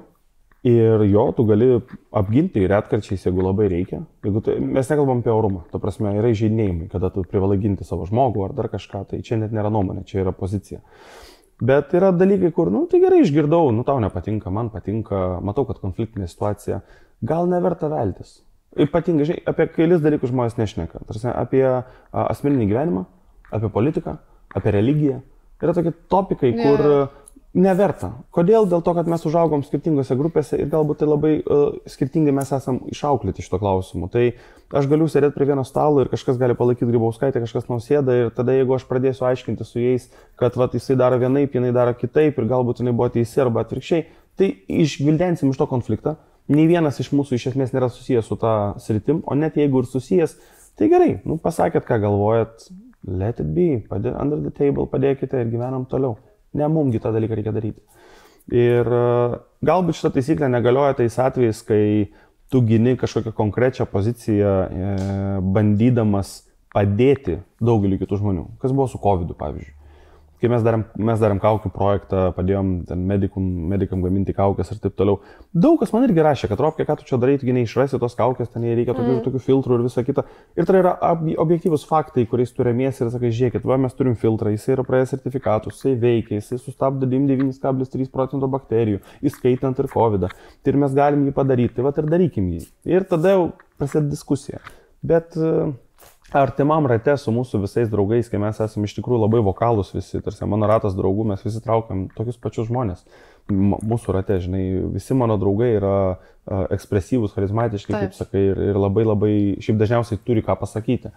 ir tu gali apginti ir retkarčiais, jeigu labai reikia. Mes nekalbam apie orumą, ta prasme, yra įžeidinėjimai, kada tu privalai ginti savo žmogų ar dar kažką, tai čia net nėra nuomonė, čia yra pozicija. Bet yra dalykai, kur, tai gerai išgirdau, tau nepatinka, man patinka, matau, kad konfliktinė situacija, gal neverta veltis. Ypatingai, žinai, apie kelis dalykus žmonės nešneka. Tarsi apie asmeninį gyvenimą, apie politiką, apie religiją. Yra tokie topikai, kur neverta. Kodėl? Dėl to, kad mes užaugom skirtingose grupėse ir galbūt tai labai skirtingai mes esam išauklėti šito klausimu. Tai aš galiu sėdėti prie vieno stalo ir kažkas gali palaikyti Grybauskaitę, kažkas Nausėdą ir tada jeigu aš pradėsiu aiškinti su jais, kad jisai daro vienaip, jinai daro kitaip ir galbūt jinai buvo teisi arba atvirkščiai, tai išgvildensim iš to konfliktą Nei vienas iš mūsų iš esmės nėra susijęs su tą sritim, o net jeigu ir susijęs, tai gerai, pasakėt, ką galvojat, let it be, under the table, padėkite ir gyvenam toliau. Ne mumgi tą dalyką reikia daryti. Ir galbūt šitą taisyklę negalioja tais atvejais, kai tu gini kažkokią konkrečią poziciją, bandydamas padėti daugeliu kitų žmonių. Kas buvo su COVID, pavyzdžiui. Kai mes darėm kaukių projektą, padėjom medikam gaminti kaukės ir taip toliau. Daug kas man irgi rašė, kad Robke, ką tu čia darai, tu neišrasi tos kaukės, ten reikia tokių filtrų ir visa kita. Ir tai yra objektyvus faktai, kuriais tu remiesi ir sakai, žiūrėkit, mes turim filtrą, jis yra praėjęs sertifikatus, jis veikia, jis sustabdo 99,3% bakterijų, įskaitant ir COVID. Tai ir mes galim jį padaryti, tai ir darykim jį. Ir tada jau prasideda diskusija. Bet artimam rate su mūsų visais draugais, kai mes esame iš tikrųjų labai vokalūs visi, tarsi mano ratas draugų, mes visi traukiam tokius pačius žmonės. Mūsų rate, žinai, visi mano draugai yra ekspresyvūs, charizmatiški, kaip sakai, ir labai, šiaip dažniausiai turi ką pasakyti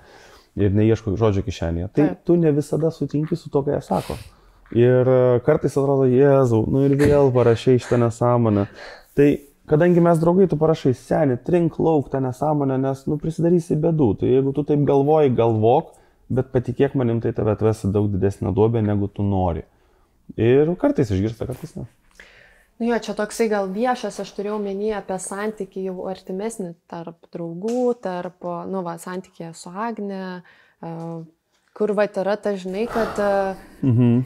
ir neieško žodžio kišenėje. Tai tu ne visada sutinki su to, ką jie sako. Ir kartais atrodo, Jėzau, ir vėl parašai šitą nesąmonę. Tai kadangi mes draugai, tu parašai, seni, trink lauk tą nesąmonę, nes, prisidarysi bėdų. Tai jeigu tu taip galvoji, galvok, bet patikėk manim, tai tave atvesi daug didesnę duobę, negu tu nori. Ir kartais išgirsta, kartais ne. Jo, čia toksai gal viešas, aš turėjau menį apie santykį jau artimesnį tarp draugų, tarp, santykėje su Agne, kur yra ta, žinai, kad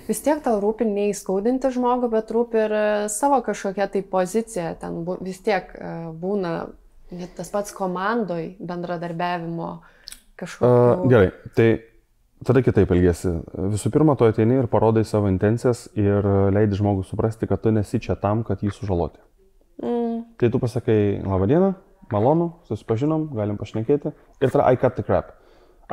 vis tiek tau rūpi neįskaudinti žmogų, bet rūpi ir savo kažkokia tai pozicija. Ten vis tiek būna tas pats komandoj bendradarbiavimo kažkokio. Gerai, tai tada kitaip elgiesi. Visų pirma, tu ateini ir parodai savo intencijas ir leidi žmogui suprasti, kad tu nesi čia tam, kad jį sužaloti. Tai tu pasakai, laba diena, malonu, susipažinom, galim pašnekėti. Ir tada I cut the crap.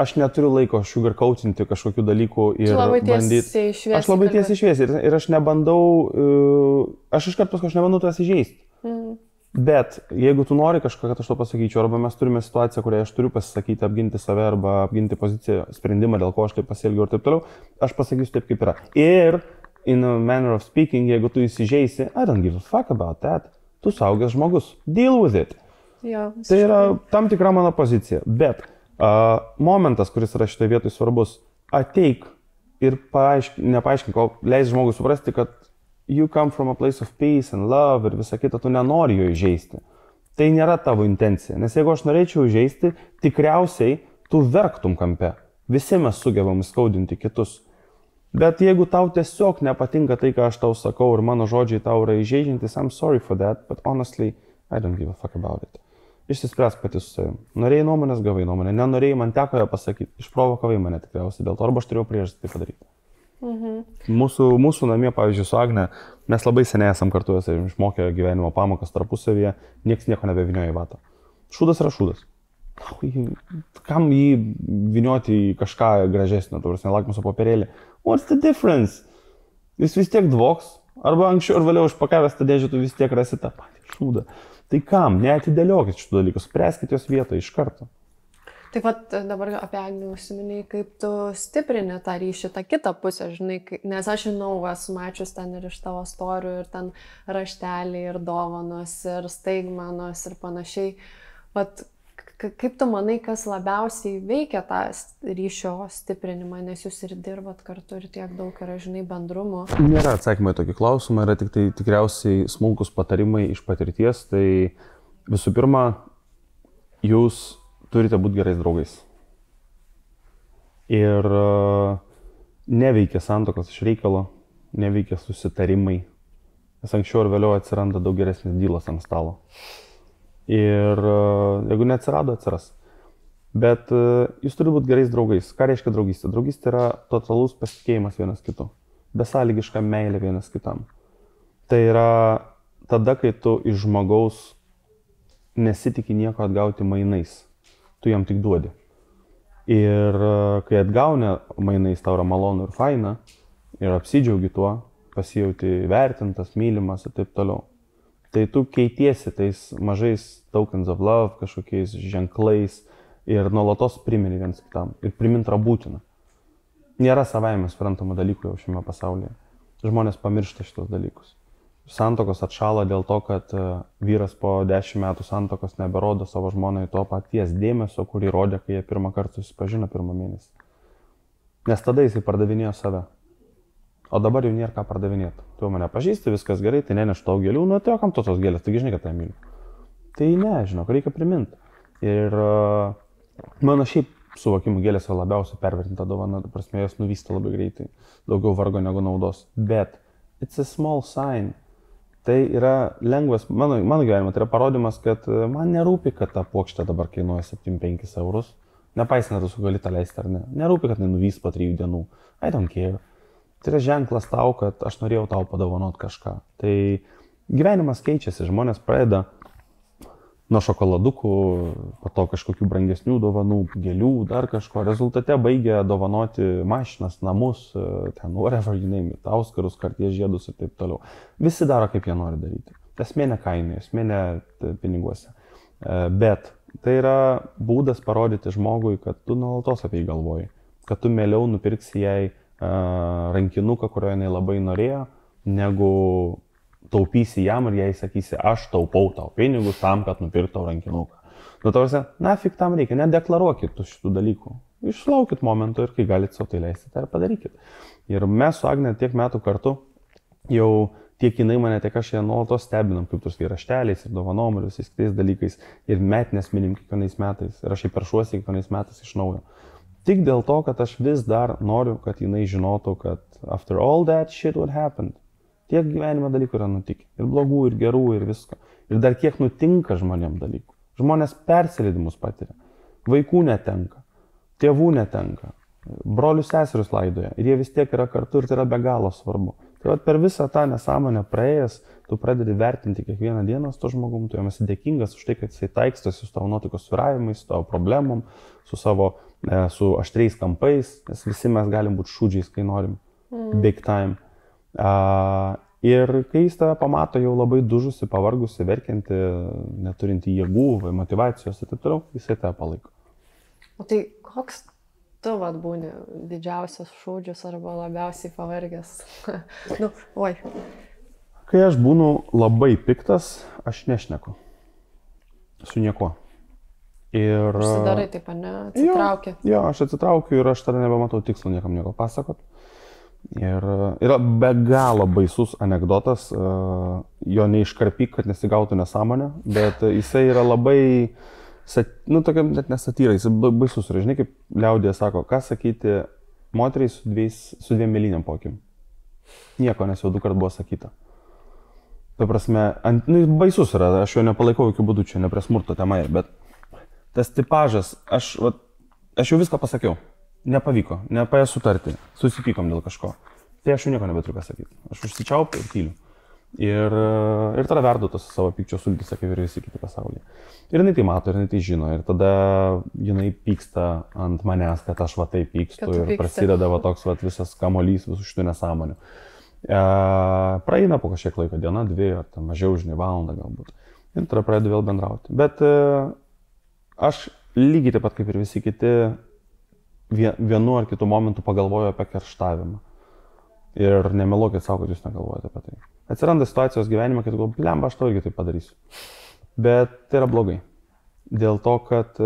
Aš neturiu laiko sugarcoatinti kažkokių dalykų ir bandyti. Aš labai tiesiai šviesiai ir aš nebandau, aš iš karto aš nebandau tavęs įžeisti. Bet jeigu tu nori kažką, kad aš to pasakyčiau, arba mes turime situaciją, kurioje aš turiu pasisakyti, apginti save arba apginti poziciją, sprendimą, dėl ko aš taip pasielgiau ir taip toliau, aš pasakysiu taip, kaip yra. Ir in a manner of speaking, jeigu tu įsižeisi, I don't give a fuck about that, tu suaugęs žmogus, deal with it. Jo, tai yra tam tikra mano pozicija, bet momentas, kuris yra šitoje vietoje svarbus, ateik ir nepaaiškink, o leis žmogui suprasti, kad you come from a place of peace and love ir visa kita, tu nenori jo įžeisti. Tai nėra tavo intencija, nes jeigu aš norėčiau įžeisti, tikriausiai tu verktum kampe. Visi mes sugebam skaudinti kitus. Bet jeigu tau tiesiog nepatinka tai, ką aš tau sakau ir mano žodžiai tau yra įžeidžiantis, I'm sorry for that, but honestly, I don't give a fuck about it. Išsispręsk pati su savim. Norėjai nuomonės, gavai nuomonę. Nenorėjai, man teko ją pasakyti. Išprovokavai mane tikriausiai dėl to, arba aš turėjau priežastį tai padaryti. Mūsų namie, pavyzdžiui, su Agne, mes labai seniai esam kartu išmokę gyvenimo pamokas tarpusavyje, nieks nieko nebevinioja į vatą. Šūdas yra šūdas. Kam jį vinioti į kažką gražesnio, tu prasme, lakmuso popierėlį? What's the difference? Jis vis tiek dvoks, arba anksčiau ar vėliau išpakavęs tą dėžę, tu vis tiek rasi tą patį šūdą. Tai kam? Neatidėliokit šitų dalykų, spręskit jos vietą iš karto. Taip pat dabar apie Agnę užsiminiai, kaip tu stiprini tą ryšį, tą kitą pusę, žinai, nes aš žinau, esu mačius ten ir iš tavo storių, ir ten rašteliai, ir dovanos, ir staigmenos, ir panašiai. Vat, kaip tu manai, kas labiausiai veikia tą ryšio stiprinimą, nes jūs ir dirbat kartu ir tiek daug yra, žinai, bendrumo? Nėra atsakymai tokį klausimą, yra tik tai tikriausiai smulkus patarimai iš patirties. Tai visų pirma, jūs turite būti gerais draugais. Ir neveikia santokos iš reikalo, neveikia susitarimai, nes anksčiau ir vėliau atsiranda daug geresnis dylas ant stalo. Ir jeigu neatsirado, atsiras. Bet jūs turi būti gerais draugais. Ką reiškia draugystė? Draugystė yra totalus pasitikėjimas vienas kitu. Besąlygiška meilė vienas kitam. Tai yra tada, kai tu iš žmogaus nesitikį nieko atgauti mainais. Tu jam tik duodi. Ir kai atgauni mainais, tau yra malonu ir faina, ir apsidžiaugi tuo, pasijauti vertintas, mylimas ir taip toliau. Tai tu keitiesi tais mažais tokens of love, kažkokiais ženklais ir nuolatos primeni vienas kitam. Ir primint yra būtina. Nėra savaime suprantamų dalykų jau šiame pasaulyje. Žmonės pamiršta šitos dalykus. Santokos atšala dėl to, kad vyras po 10 metų santokos neberodo savo žmonai to paties dėmesio, kurį rodė, kai jie pirmą kartą susipažino pirmą mėnesį. Nes tada jisai pardavinėjo save. O dabar jau nėra ką pardavinėti. Tu mane pažįsti, viskas gerai, tai neneš tau gėlių, nu tai o kam tos gėlės, taigi žinai, kad tai myliu. Tai ne, žinok, reikia priminti. Ir mano šiaip suvokimų gėlės yra labiausiai pervertinta dovana, ta prasme, jos nuvysta labai greitai, daugiau vargo negu naudos. Bet it's a small sign. Tai yra lengvas, mano gyvenime, tai yra parodimas, kad man nerūpi, kad ta puokštė dabar kainuoja 7-5 eurus. Nepaisant, ar tu gali tą leisti ar ne. Nerūpi, kad nenuvys po 3 dienų. I don't care. Tai yra ženklas tau, kad aš norėjau tau padovanot kažką. Tai gyvenimas keičiasi, žmonės pradeda nuo šokoladukų, po to kažkokių brangesnių dovanų, gėlių, dar kažko. Rezultate baigia dovanoti mašinas, namus, ten whatever you name it, auskarus, karties žiedus ir taip toliau. Visi daro, kaip jie nori daryti. Esmė ne kainai, esmė ne piniguose. Bet tai yra būdas parodyti žmogui, kad tu nuolatos apie jį galvoji, kad tu mieliau nupirksi jai rankinuką, kurio jinai labai norėjo, negu taupysi jam ir jai sakysi, aš taupau tau pinigus tam, kad nupirktau rankinuką. Nu, tavasi, nafik tam reikia, nedeklaruokit tų šitų dalykų. Išlaukit momento ir kai galit savo tai leisti, tai ir padarykit. Ir mes su Agne tiek metų kartu, jau tiek jinai mane, tiek aš ją nuolatos stebinam, kaip tuos rašteliais ir dovanom ir visais kitais dalykais. Ir metinės minim kiekvienais metais. Ir aš jį peršuosi kiekvienais metais iš naujo. Tik dėl to, kad aš vis dar noriu, kad jinai žinotų, kad after all that shit what happened, tiek gyvenime dalykų yra nutikę. Ir blogų, ir gerų, ir visko. Ir dar kiek nutinka žmonėm dalykų. Žmonės persileidimus patiria. Vaikų netenka. Tėvų netenka. Brolių seserius laidoja. Ir jie vis tiek yra kartu ir tai yra be galo svarbu. Tai vat per visą tą nesąmonę praėjęs, tu pradedi vertinti kiekvieną dieną su to žmogum, tu jam esi dėkingas už tai, kad jisai taikstosi su tavo nuotaikos svyravimais, su tavo problemom, su aštriais kampais, nes visi mes galim būti šūdžiais, kai norim. Big time. Ir kai jis tave pamato jau labai dužusi, pavargusi, verkianti, neturinti jėgų, motyvacijos ir taip toliau, jisai tave palaiko. O tai koks tu vat būni didžiausias šūdžius arba labiausiai pavargęs? Kai aš būnu labai piktas, aš nešneku. Su niekuo. Ir... Užsidarai taip, ne? Atsitrauki. Jo, aš atsitraukiu ir aš tada nebematau tikslo niekam nieko pasakot. Ir yra be galo baisus anekdotas, jo neiškarpyk, kad nesigautų nesąmonę, bet jisai yra labai, tokia net nesatyra, jisai baisus yra, žinai, kaip liaudėje sako, ką sakyti moteriai su dviem mėlynėm pokim. Nieko, nes jau 2 kart buvo sakyta. Tai prasme, baisus yra, aš jo nepalaikau jokių būdų, čia ne prie smurto tema, bet tas tipažas, aš jau viską pasakiau. Nepavyko, nepaėjo sutarti, susipykom dėl kažko. Tai aš jau nieko nebeturiu ką sakyti. Aš užsičiaupiu ir tyliu. Ir tada verdu tos savo pykčio sultyse, kaip ir visi kiti pasaulyje. Ir jinai tai mato, ir jinai tai žino. Ir tada jinai pyksta ant manęs, kad aš va taip pykstu. Ir prasideda va toks va visas kamolys visų šitų nesąmonių. Praeina po kažkiek laiko, diena, 2, ar ten mažiau, žinai, valandą galbūt. Ir tada pradedu vėl bendrauti. Bet aš lygiai taip pat kaip ir visi kiti vienu ar kitu momentu pagalvoju apie kerštavimą. Ir nemeluokit savo, kad jūs negalvojate apie tai. Atsiranda situacijos gyvenime, kad galvoju, blemba, aš to irgi taip padarysiu. Bet tai yra blogai. Dėl to, kad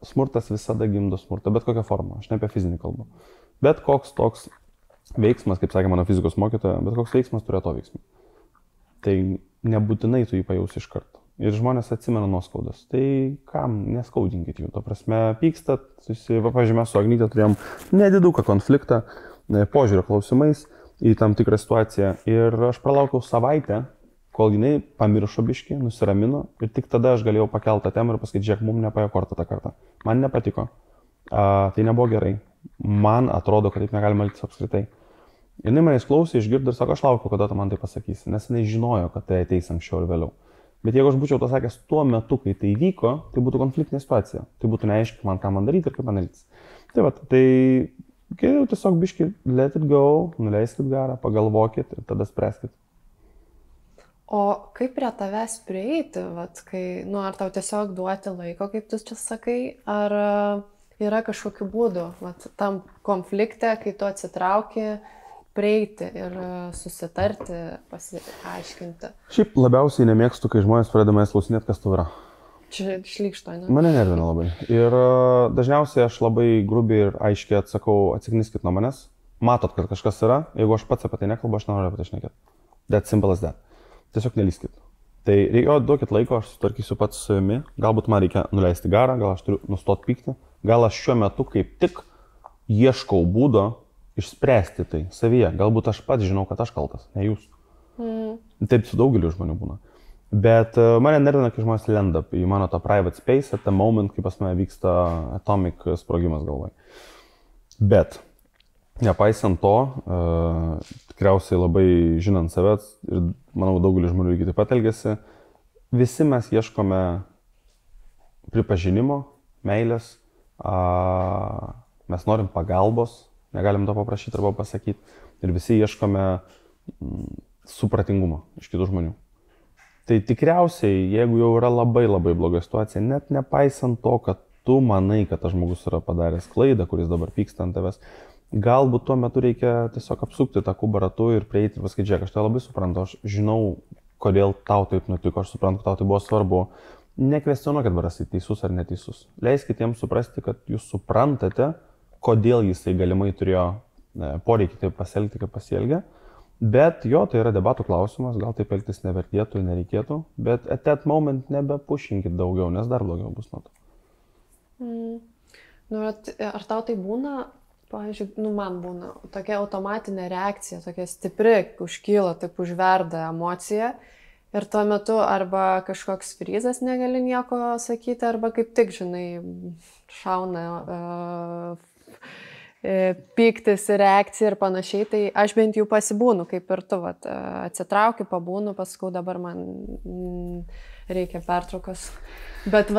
smurtas visada gimdo smurtą, bet kokią formą. Aš ne apie fizinį kalbą. Bet koks toks veiksmas, kaip sakė mano fizikos mokytoja, bet koks veiksmas turi to veiksmą. Tai nebūtinai tu jį pajausi iš karto. Ir žmonės atsimena nuoskaudas. Tai kam, neskaudinkit jų. To prasme, pykstat, pavyzdžiui, mes su Agnyte turėjom nediduką konfliktą požiūrio klausimais į tam tikrą situaciją. Ir aš pralaukiau savaitę, kol jinai pamiršo biškį, nusiramino. Ir tik tada aš galėjau pakeltą temą ir pasakyti, žiūrėk, mums nepaėjo kortą tą kartą. Man nepatiko. Tai nebuvo gerai. Man atrodo, kad taip negalima elgtis apskritai. Ir jinai mane išklausė, išgirdo ir sako, aš laukiu, kada tu man tai pasakysi. Nes jinai žinojo, kad tai ateis anksčiau ir vėliau. Bet jeigu aš būčiau to sakęs tuo metu, kai tai vyko, tai būtų konfliktinė situacija. Tai būtų neaišku man, ką man daryti ir kaip man daryti. Tai va, tai geriau tiesiog biškį let it go, nuleiskit garą, pagalvokit ir tada spręskit. O kaip prie tavęs prieiti, vat, kai, ar tau tiesiog duoti laiko, kaip tu čia sakai, ar yra kažkokiu būdu, vat, tam konflikte, kai tu atsitrauki, prieiti ir susitarti, pasiaiškinti. Šiaip labiausiai nemėgstu, kai žmonės pradeda manęs klausinėti, kas tu yra. Čia šlykšto, ne? Mane nervina labai. Ir dažniausiai aš labai grubiai ir aiškiai atsakau, atsikniskit nuo manęs. Matot, kad kažkas yra, jeigu aš pats apie tai nekalbu, aš nenoriu apie tai šnekėti. That simple as that. Tiesiog nelyskit. Tai duokit laiko, aš sutvarkysiu pats su jumi. Galbūt man reikia nuleisti garą, gal aš turiu nustoti pykti. Gal aš šiuo metu kaip tik ieškau būdo išspręsti tai savyje. Galbūt aš pats žinau, kad aš kaltas, ne jūs. Taip su daugeliu žmonių būna. Bet mane nervina, kai žmonės lenda į mano tą private space at the moment, kai pas mane vyksta atomic sprogimas galvoj. Bet nepaisant to, tikriausiai labai žinant savęs ir manau daugelis žmonių lygiai taip pat elgiasi, visi mes ieškome pripažinimo, meilės, mes norim pagalbos, negalim to paprašyti arba pasakyti ir visi ieškome supratingumo iš kitų žmonių. Tai tikriausiai, jeigu jau yra labai bloga situacija, net nepaisant to, kad tu manai, kad tas žmogus yra padaręs klaidą, kuris dabar pyksta ant tavęs, galbūt tuo metu reikia tiesiog apsukti tą kubą ratu ir prieiti ir pasakyti, žiūrėk, aš tai labai suprantu, aš žinau, kodėl tau taip nutiko, aš suprantu, kad tau tai buvo svarbu. Nekvestionuokit, ar esi teisus ar neteisus. Leiskit jiems suprasti, kad jūs suprantate, kodėl jisai galimai turėjo poreikį taip pasielgti, kaip pasielgė. Bet jo, tai yra debatų klausimas, gal taip elgtis nevertėtų ir nereikėtų, bet at that moment nebepušinkit daugiau, nes dar blogiau bus nuo to. Nu, ar tau tai būna, pavyzdžiui, man būna tokia automatinė reakcija, tokia stipri, užkyla, taip užverda emocija ir tuo metu arba kažkoks frizas negali nieko sakyti, arba kaip tik, žinai, šauna pyktis ir reakcija ir panašiai, tai aš bent jau pasibūnu, kaip ir tu, atsitraukiu, pabūnu, paskui dabar man reikia pertraukos. Bet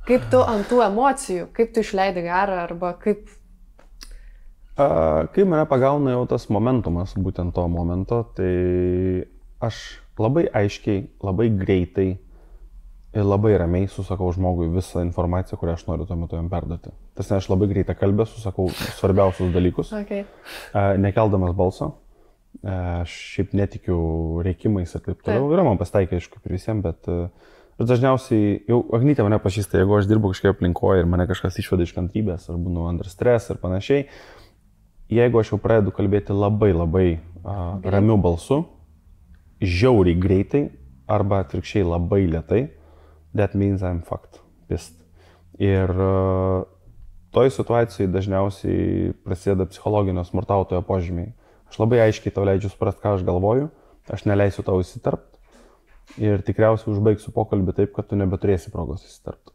kaip tu ant tų emocijų, kaip tu išleidi garą arba kaip... Kai mane pagauna jau tas momentumas, būtent to momento, tai aš labai aiškiai, labai greitai ir labai ramiai susakau žmogui visą informaciją, kurią aš noriu tuo metu jam perduoti. Tas aš labai greitai kalbę, susakau svarbiausius dalykus, nekeldamas balso. Aš šiaip netikiu reikimais ir taip toliau. Yra man pasitaikė, aišku, ir visiems, bet dažniausiai, jau Agnytė mane pažįsta, jeigu aš dirbu kažkiek aplinkoje ir mane kažkas išveda iš kantrybės, ar būnu under stress ir panašiai, jeigu aš jau pradedu kalbėti labai ramiu balsu, žiauriai greitai arba atvirkščiai labai lėtai, that means I'm fucked, pissed. Ir toj situacijai dažniausiai prasideda psichologinio smurtautojo požymiai. Aš labai aiškiai tau leidžiu suprasti, ką aš galvoju, aš neleisiu tau įsiterpti ir tikriausiai užbaigsiu pokalbį taip, kad tu nebeturėsi progos įsiterpti.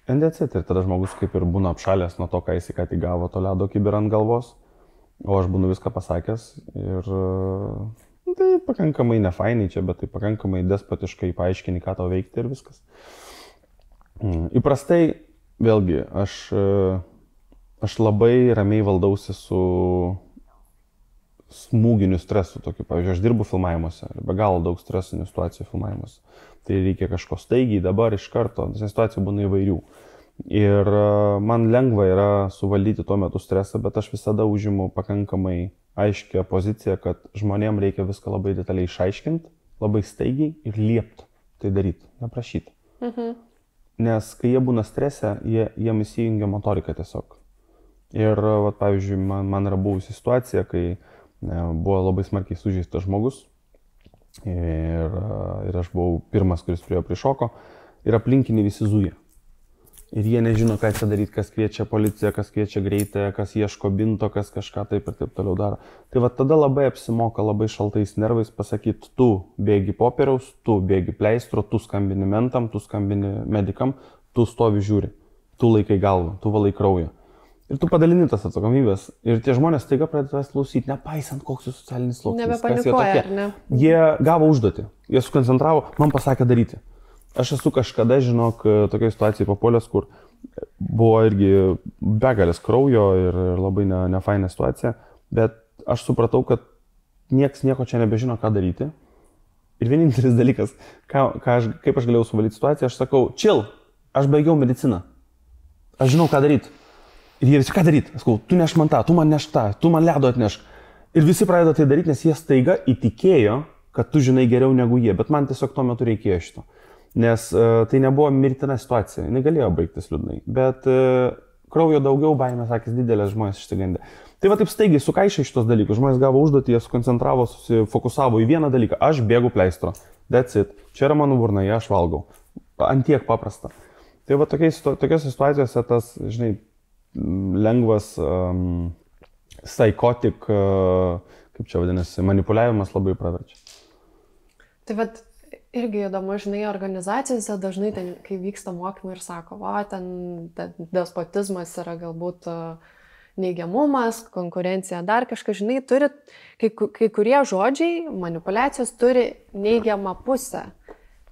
And that's it. Ir tada žmogus kaip ir būna apšalęs nuo to, ką jis ką tik gavo to ledo kibirą ant galvos, o aš būnu viską pasakęs ir tai pakankamai nefainiai čia, bet tai pakankamai despotiškai paaiškini, ką tau veikti ir viskas. Įprastai, vėlgi, aš labai ramiai valdausi su smūginiu stresu tokiu. Pavyzdžiui, aš dirbu filmavimuose, be galo daug stresinių situacijų filmavimuose. Tai reikia kažko staigiai, dabar iš karto, nes situacijų būna įvairių. Ir man lengva yra suvaldyti tuo metu stresą, bet aš visada užimu pakankamai aiškią poziciją, kad žmonėm reikia viską labai detaliai išaiškinti, labai staigiai ir liepti tai daryti, neprašyti. Nes kai jie būna strese, jiem įsijungia motorika tiesiog. Ir, pavyzdžiui, man yra buvusi situacija, kai buvo labai smarkiai sužeistas žmogus ir aš buvau pirmas, kuris prie jo prišoko ir aplinkiniai visi zuja. Ir jie nežino, ką čia daryti, kas kviečia policiją, kas kviečia greitąją, kas ieško binto, kas kažką taip ir taip toliau daro. Tai tada labai apsimoka labai šaltais nervais pasakyti, tu bėgi popieriaus, tu bėgi pleistro, tu skambini mentam, tu skambini medikam, tu stovi žiūri, tu laikai galvą, tu valai kraują. Ir tu padalini tas atsakomybės. Ir tie žmonės taiga pradeda tavęs klausyti, nepaisant koks jų socialinis sluoksnis. Nebepanikuoja, ar ne? Jie gavo užduotį, jie sukoncentravo, man pasakė daryti. Aš esu kažkada, žinok, tokia situacija papuolęs, kur buvo irgi begalės kraujo ir labai nefaina situacija, bet aš supratau, kad nieks nieko čia nebežino, ką daryti. Ir vienintelis dalykas, kaip aš galėjau suvaldyti situaciją, aš sakau, chill, aš baigiau mediciną, aš žinau, ką daryti. Ir jie visi, ką daryti? Sakau, tu neš man tą, tu man neš tą, tu man ledo atnešk. Ir visi pradeda tai daryti, nes jie staiga įtikėjo, kad tu žinai geriau negu jie. Bet man tiesiog tuo metu reikėjo šito. Nes tai nebuvo mirtina situacija. Jis galėjo baigtis liūdnai. Bet kraujo daugiau, baimės akis didelės, žmonės išsigandė. Tai va taip staigiai sukaišė šitos dalykus. Žmonės gavo užduotį, jie sukoncentravo, susifokusavo į vieną dalyką. Aš bėgu pleistro. That's it. Čia yra mano burna, aš valgau. Antiek paprasta. Tai va tokiose situacijose tas, žinai, lengvas psychotic, kaip čia vadinasi, manipuliavimas labai praverčia. Tai vat irgi įdomu, žinai, organizacijose dažnai ten, kai vyksta mokymai ir sako, ten despotizmas yra galbūt neigiamumas, konkurencija, dar kažkas, žinai, turi, kai kurie žodžiai, manipulacijos turi neigiamą pusę.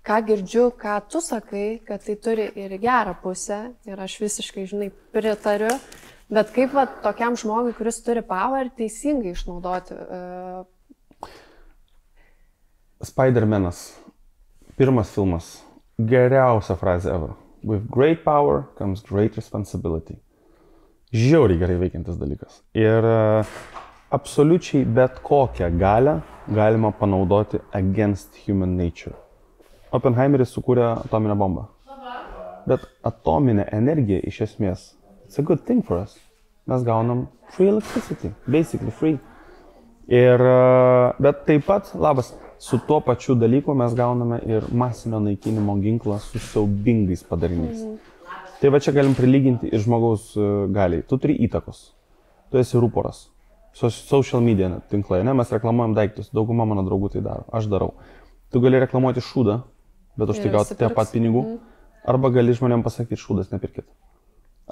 Ką girdžiu, ką tu sakai, kad tai turi ir gerą pusę ir aš visiškai, žinai, pritariu, bet kaip va, tokiam žmogui, kuris turi power, teisingai išnaudoti. Spider-Manas. Pirmas filmas. Geriausia frazė ever. With great power comes great responsibility. Žiauriai gerai veikiantis dalykas. Ir absoliučiai bet kokią galią galima panaudoti against human nature. Oppenheimeris sukūrė atominę bombą. Bet atominė energija iš esmės, it's a good thing for us. Mes gaunam free electricity, basically free. Bet taip pat, su tuo pačiu dalyku mes gauname ir masinio naikinimo ginklą su siaubingais padariniais. Tai va čia galim prilyginti ir žmogaus galiai. Tu turi įtakos. Tu esi ruporas. Social media tinklai, ne? Mes reklamuojam daiktus. Dauguma mano draugų tai daro. Aš darau. Tu gali reklamuoti šūdą, bet už tai gauti tiek pat pinigų. Arba gali žmonėms pasakyti, šūdas nepirkit.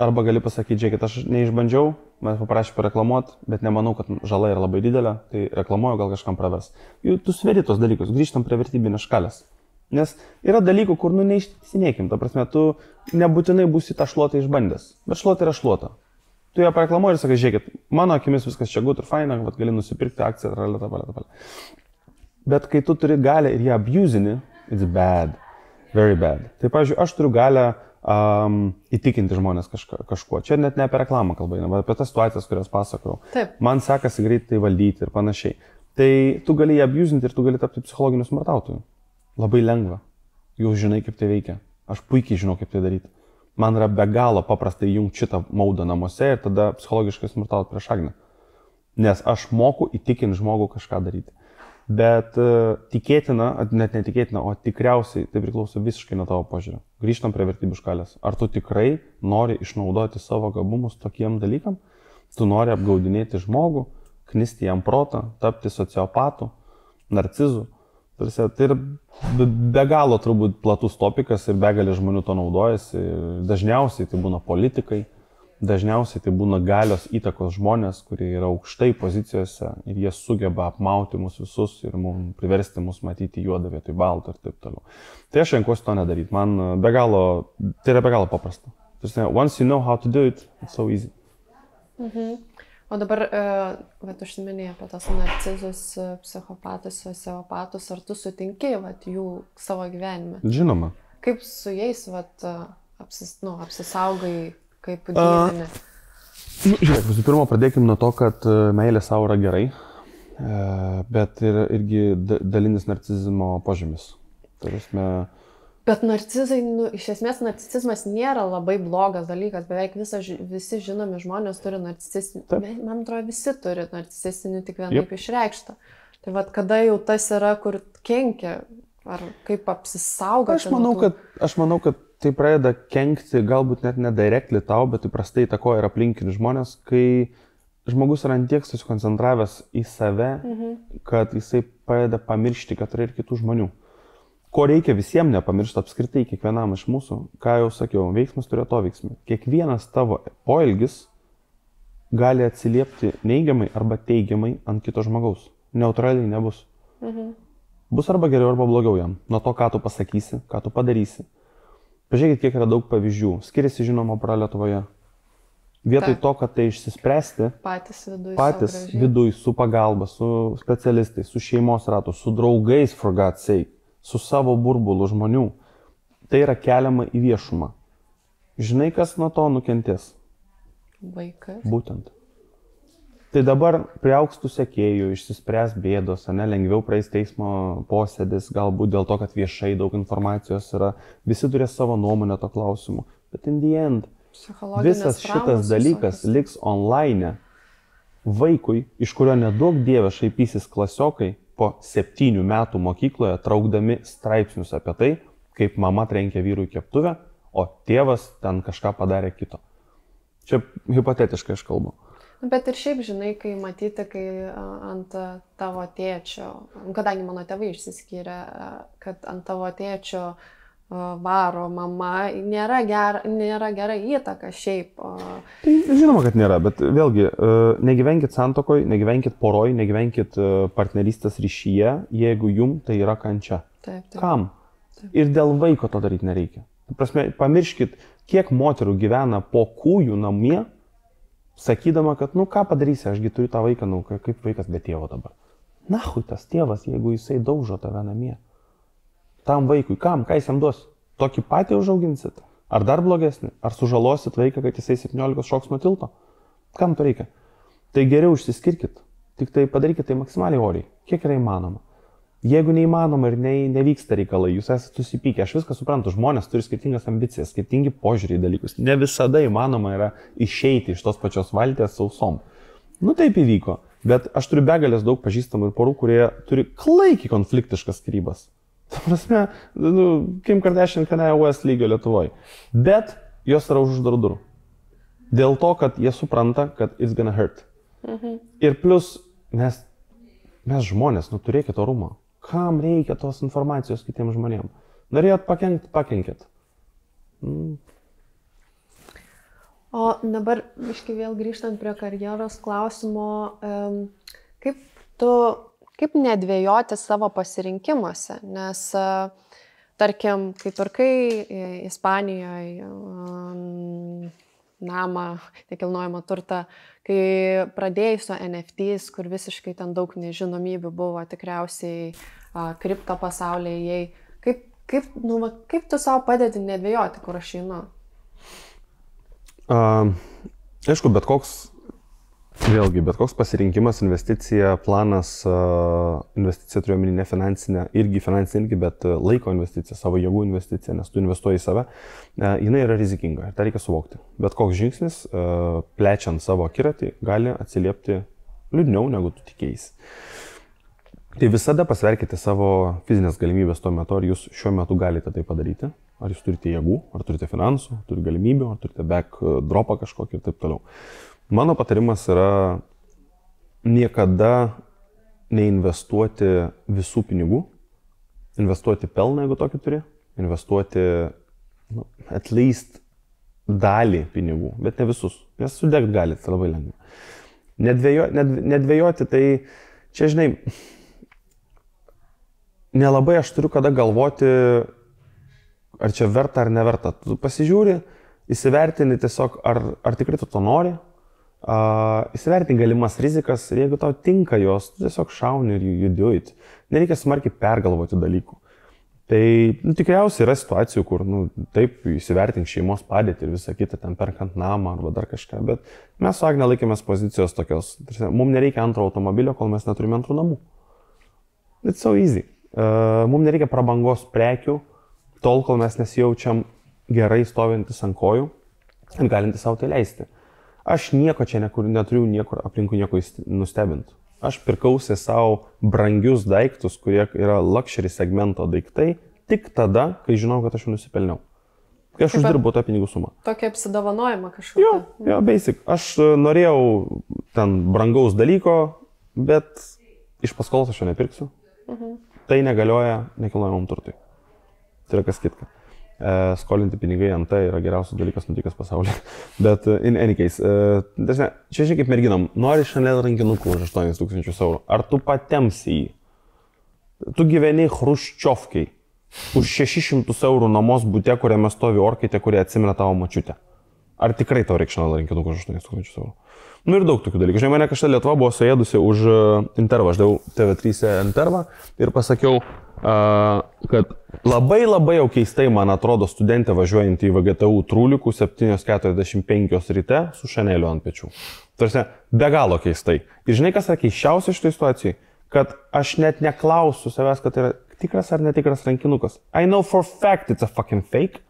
Arba gali pasakyti, žiūrėkit, aš neišbandžiau, mes paprašė pareklamuoti, bet nemanau, kad žala yra labai didelė, tai reklamuoju, gal kažkam pravers. Tu sveri tos dalykus, grįžtam prie vertybinės škalės. Nes yra dalykų, kur neištisinėkim, ta prasme, tu nebūtinai būsi tą šluotą išbandęs, bet šluota yra šluota. Tu ją pareklamuoji ir sakai, žiūrėkit, mano akimis viskas čia gut ir faina, bet gali nusipirkti akciją, bet kai tu turi galę ir ją abusini, it's bad, very bad. Tai, pavyzdžiui, aš turiu galę įtikinti žmonės kažkuo. Čia net ne apie reklamą kalba, bet apie tas situacijas, kurias pasakojau. Taip. Man sekasi greitai valdyti ir panašiai. Tai tu gali ją abusinti ir tu gali tapti psichologiniu smurtautoju. Labai lengva. Jau žinai, kaip tai veikia. Aš puikiai žinau, kaip tai daryti. Man yra be galo paprasta įjungti šitą maudą namuose ir tada psichologiškai smurtauti prieš Agnę. Nes aš moku įtikinti žmogų kažką daryti. Bet tikėtina, net netikėtina, o tikriausiai tai priklauso visiškai nuo tavo požiūrio. Grįžtam prie vertybių škalės. Ar tu tikrai nori išnaudoti savo gabumus tokiem dalykam? Tu nori apgaudinėti žmogų, knisti jam protą, tapti sociopatu, narcizu. Tai yra be galo turbūt platus topikas ir begalė žmonių to naudojasi. Dažniausiai tai būna politikai. Dažniausiai tai būna galios įtakos žmonės, kurie yra aukštai pozicijose ir jie sugeba apmauti mus visus ir priversti mus matyti juodą vietoj balto ir taip toliau. Tai aš renkuosi to nedaryti. Man tai yra be galo paprasta. Once you know how to do it, it's so easy. O dabar, užsiminėjai apie tas narcizus, psichopatus, sociopatus, ar tu sutinki jų savo gyvenime? Žinoma. Kaip su jais apsisaugai? Kaip gyveni? Žiūrėk, visų pirma, pradėkim nuo to, kad meilė savo yra gerai, bet irgi dalinis narcizmo požymis. Bet narcizai, iš esmės narcizmas nėra labai blogas dalykas, beveik visi žinomi žmonės turi narcisistinį, man atrodo, visi turi narcisistinį, tik vienaip išreikštą. Tai vad, kada jau tas yra, kur kenkia, ar kaip apsisaugoti? Aš manau, kad tai pradeda kenkti galbūt net ne directly tau, bet įprastai įtakoja ir aplinkinius žmonės, kai žmogus yra antiek susikoncentravęs į save, kad jisai pradeda pamiršti, kad yra ir kitų žmonių. Ko reikia visiems nepamiršti apskritai, kiekvienam iš mūsų, ką jau sakiau, veiksmas turi to veiksmį. Kiekvienas tavo poelgis gali atsiliepti neigiamai arba teigiamai ant kito žmogaus. Neutraliai nebus. Bus arba geriau, arba blogiau jam. Nuo to, ką tu pasakysi, ką tu padarysi. Pažiūrėkit, kiek yra daug pavyzdžių. Skiriasi, žinoma, Lietuvoje. Vietoj to, kad tai išsispręsti, patys viduj, su pagalba, su specialistais, su šeimos ratu, su draugais, for God's sake, su savo burbulu žmonių, tai yra keliama į viešumą. Žinai, kas nuo to nukentės? vaikas. Būtent. Tai dabar priaugs tų sekėjų, išsispręs bėdos, lengviau praeis teismo posėdis, galbūt dėl to, kad viešai daug informacijos yra, visi turės savo nuomonę to klausimu. Bet in the end, visas šitas dalykas liks online vaikui, iš kurio nedaug dievė šaipysis klasiokai po 7 metų mokykloje, traukdami straipsnius apie tai, kaip mama trenkė vyrui keptuvę, o tėvas ten kažką padarė kito. Čia hipotetiškai aš kalbu. Bet ir šiaip, žinai, kai matyti, kai ant tavo tėčio, kadangi mano tėvai išsiskyrė, kad ant tavo tėčio varo mama, nėra gera įtaka šiaip. Tai žinoma, kad nėra, bet vėlgi, negyvenkit santuokoj, negyvenkit poroj, negyvenkit partnerystės ryšyje, jeigu jum tai yra kančia. Taip. Kam? Taip. Ir dėl vaiko to daryti nereikia. Prasme, pamirškit, kiek moterų gyvena po kūjų namie, sakydama, kad, ką padarysi, ašgi turiu tą vaiką, kaip vaikas be tėvo dabar. Nahui tas tėvas, jeigu jisai daužo tave namie. Tam vaikui, kam, ką jis jam duos? Tokį patį užauginsit? Ar dar blogesnį? Ar sužalosit vaiką, kad jisai 17 šoks nuo tilto? Kam to reikia? Tai geriau išsiskirkit, tik tai padarykit tai maksimaliai oriai, kiek yra įmanoma. Jeigu neįmanoma ir nevyksta reikalai, jūs esate susipykę, aš viską suprantu, žmonės turi skirtingas ambicijas, skirtingi požiūriai į dalykus. Ne visada įmanoma yra išeiti iš tos pačios valties sausom. Taip įvyko, bet aš turiu begalės daug pažįstamų ir porų, kurie turi klaikiai konfliktiškas skyrybas. Ta prasme, Kim Kardashian Kanye West lygio Lietuvoje. Bet jos yra už uždarų durų. Dėl to, kad jie supranta, kad it's gonna hurt. Ir plus, mes žmonės, turėkit orumą. Kam reikia tos informacijos kitiems žmonėms? Norėjot pakenkti, pakenkit. O dabar, biškai vėl grįžtant prie karjeros klausimo, kaip nedvejoti savo pasirinkimuose? Nes, tarkim, kai turkai Ispanijoje namą, nekilnojamą turtą, kai pradėjai su NFTs, kur visiškai ten daug nežinomybių buvo, tikriausiai kripto pasaulyje, kaip tu savo padedi nedvejoti, kur aš einu? Aišku, bet koks pasirinkimas, investicija, planas, investicija turiu omeny ne finansinė, irgi, bet laiko investicija, savo jėgų investicija, nes tu investuoji į save, jinai yra rizikinga ir tą reikia suvokti. Bet koks žingsnis, plečiant savo akiratį, gali atsiliepti liūdniau, negu tu tikėjai. Tai visada pasverkite savo fizinės galimybės tuo metu, ar jūs šiuo metu galite tai padaryti, ar jūs turite jėgų, ar turite finansų, turite galimybių, ar turite backdropą kažkokį ir taip toliau. Mano patarimas yra niekada neinvestuoti visų pinigų, investuoti pelną, jeigu tokį turi, investuoti at least dalį pinigų, bet ne visus, nes sudegti galite labai lengva. Nedvejoti, tai čia, žinai, nelabai aš turiu kada galvoti, ar čia verta ar neverta. Tu pasižiūri, įsivertini tiesiog, ar tikrai tu to nori, įsivertini galimas rizikas ir jeigu tau tinka jos, tu tiesiog šauni ir you do it. Nereikia smarkiai pergalvoti dalykų. Tai tikriausiai yra situacijų, kur taip įsivertink šeimos padėtį ir visą kitą, ten perkant namą arba dar kažką, bet mes su Agne laikėmės pozicijos tokios, mums nereikia antro automobilio, kol mes neturime antrų namų. It's so easy. Mums nereikia prabangos prekių, tol, kol mes nesijaučiam gerai stovintis ant kojų ir galintis savo tai leisti. Aš nieko čia neturiu niekur aplinkui nieko nustebinti. Aš pirkausi savo brangius daiktus, kurie yra luxury segmento daiktai, tik tada, kai žinau, kad aš jų nusipelniau. Kai aš uždirbu tą pinigų sumą. Tokia apsidovanojama kažkokia. Jo, basic. Aš norėjau ten brangaus dalyko, bet iš paskolos aš jo nepirksiu. Tai negalioja nekilnojamam turtui. Tai yra kas kitka. Skolinti pinigai ant tai yra geriausias dalykas nutikęs pasaulyje. Bet in any case, čia žiūrėk kaip merginom, nori Chanel rankinukų už 8000 eurų. Ar tu patemsi jį? Tu gyveni Chruščiovkai už 600 eurų nuomos bute, kuriame stovi orkaitė, kurie atsimena tavo močiutę. Ar tikrai tau reikia Chanel rankinukų už 8000 eurų? Ir daug tokių dalykų. Žinai, mane kažkada Lietuva buvo suėdusi už intervą. Aš daviau TV3 intervą ir pasakiau, kad labai jau keistai, man atrodo, studentė važiuojant į VGTU Trūlikų 7:45 ryte su Chaneliu ant pečių. Tarsi, be galo keistai. Ir žinai, kas yra keisčiausia šitoje situacijoje? Kad aš net neklausiu savęs, kad tai yra tikras ar netikras rankinukas. I know for fact it's a fucking fake.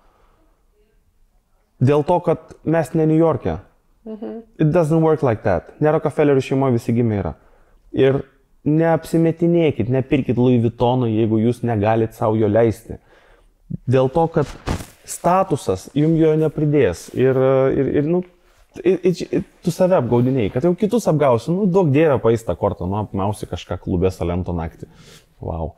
Dėl to, kad mes ne New York'e. It doesn't work like that. Ne Rockefellerių šeimoje visi gimė yra. Ir neapsimetinėkit, nepirkit Louis Vuittonų, jeigu jūs negalit savo jo leisti. Dėl to, kad statusas jums jo nepridės. Tu save apgaudinėjai, kad jau kitus apgausi, duok dievę paistą kortą, apmausi kažką klube Salento naktį. Wow.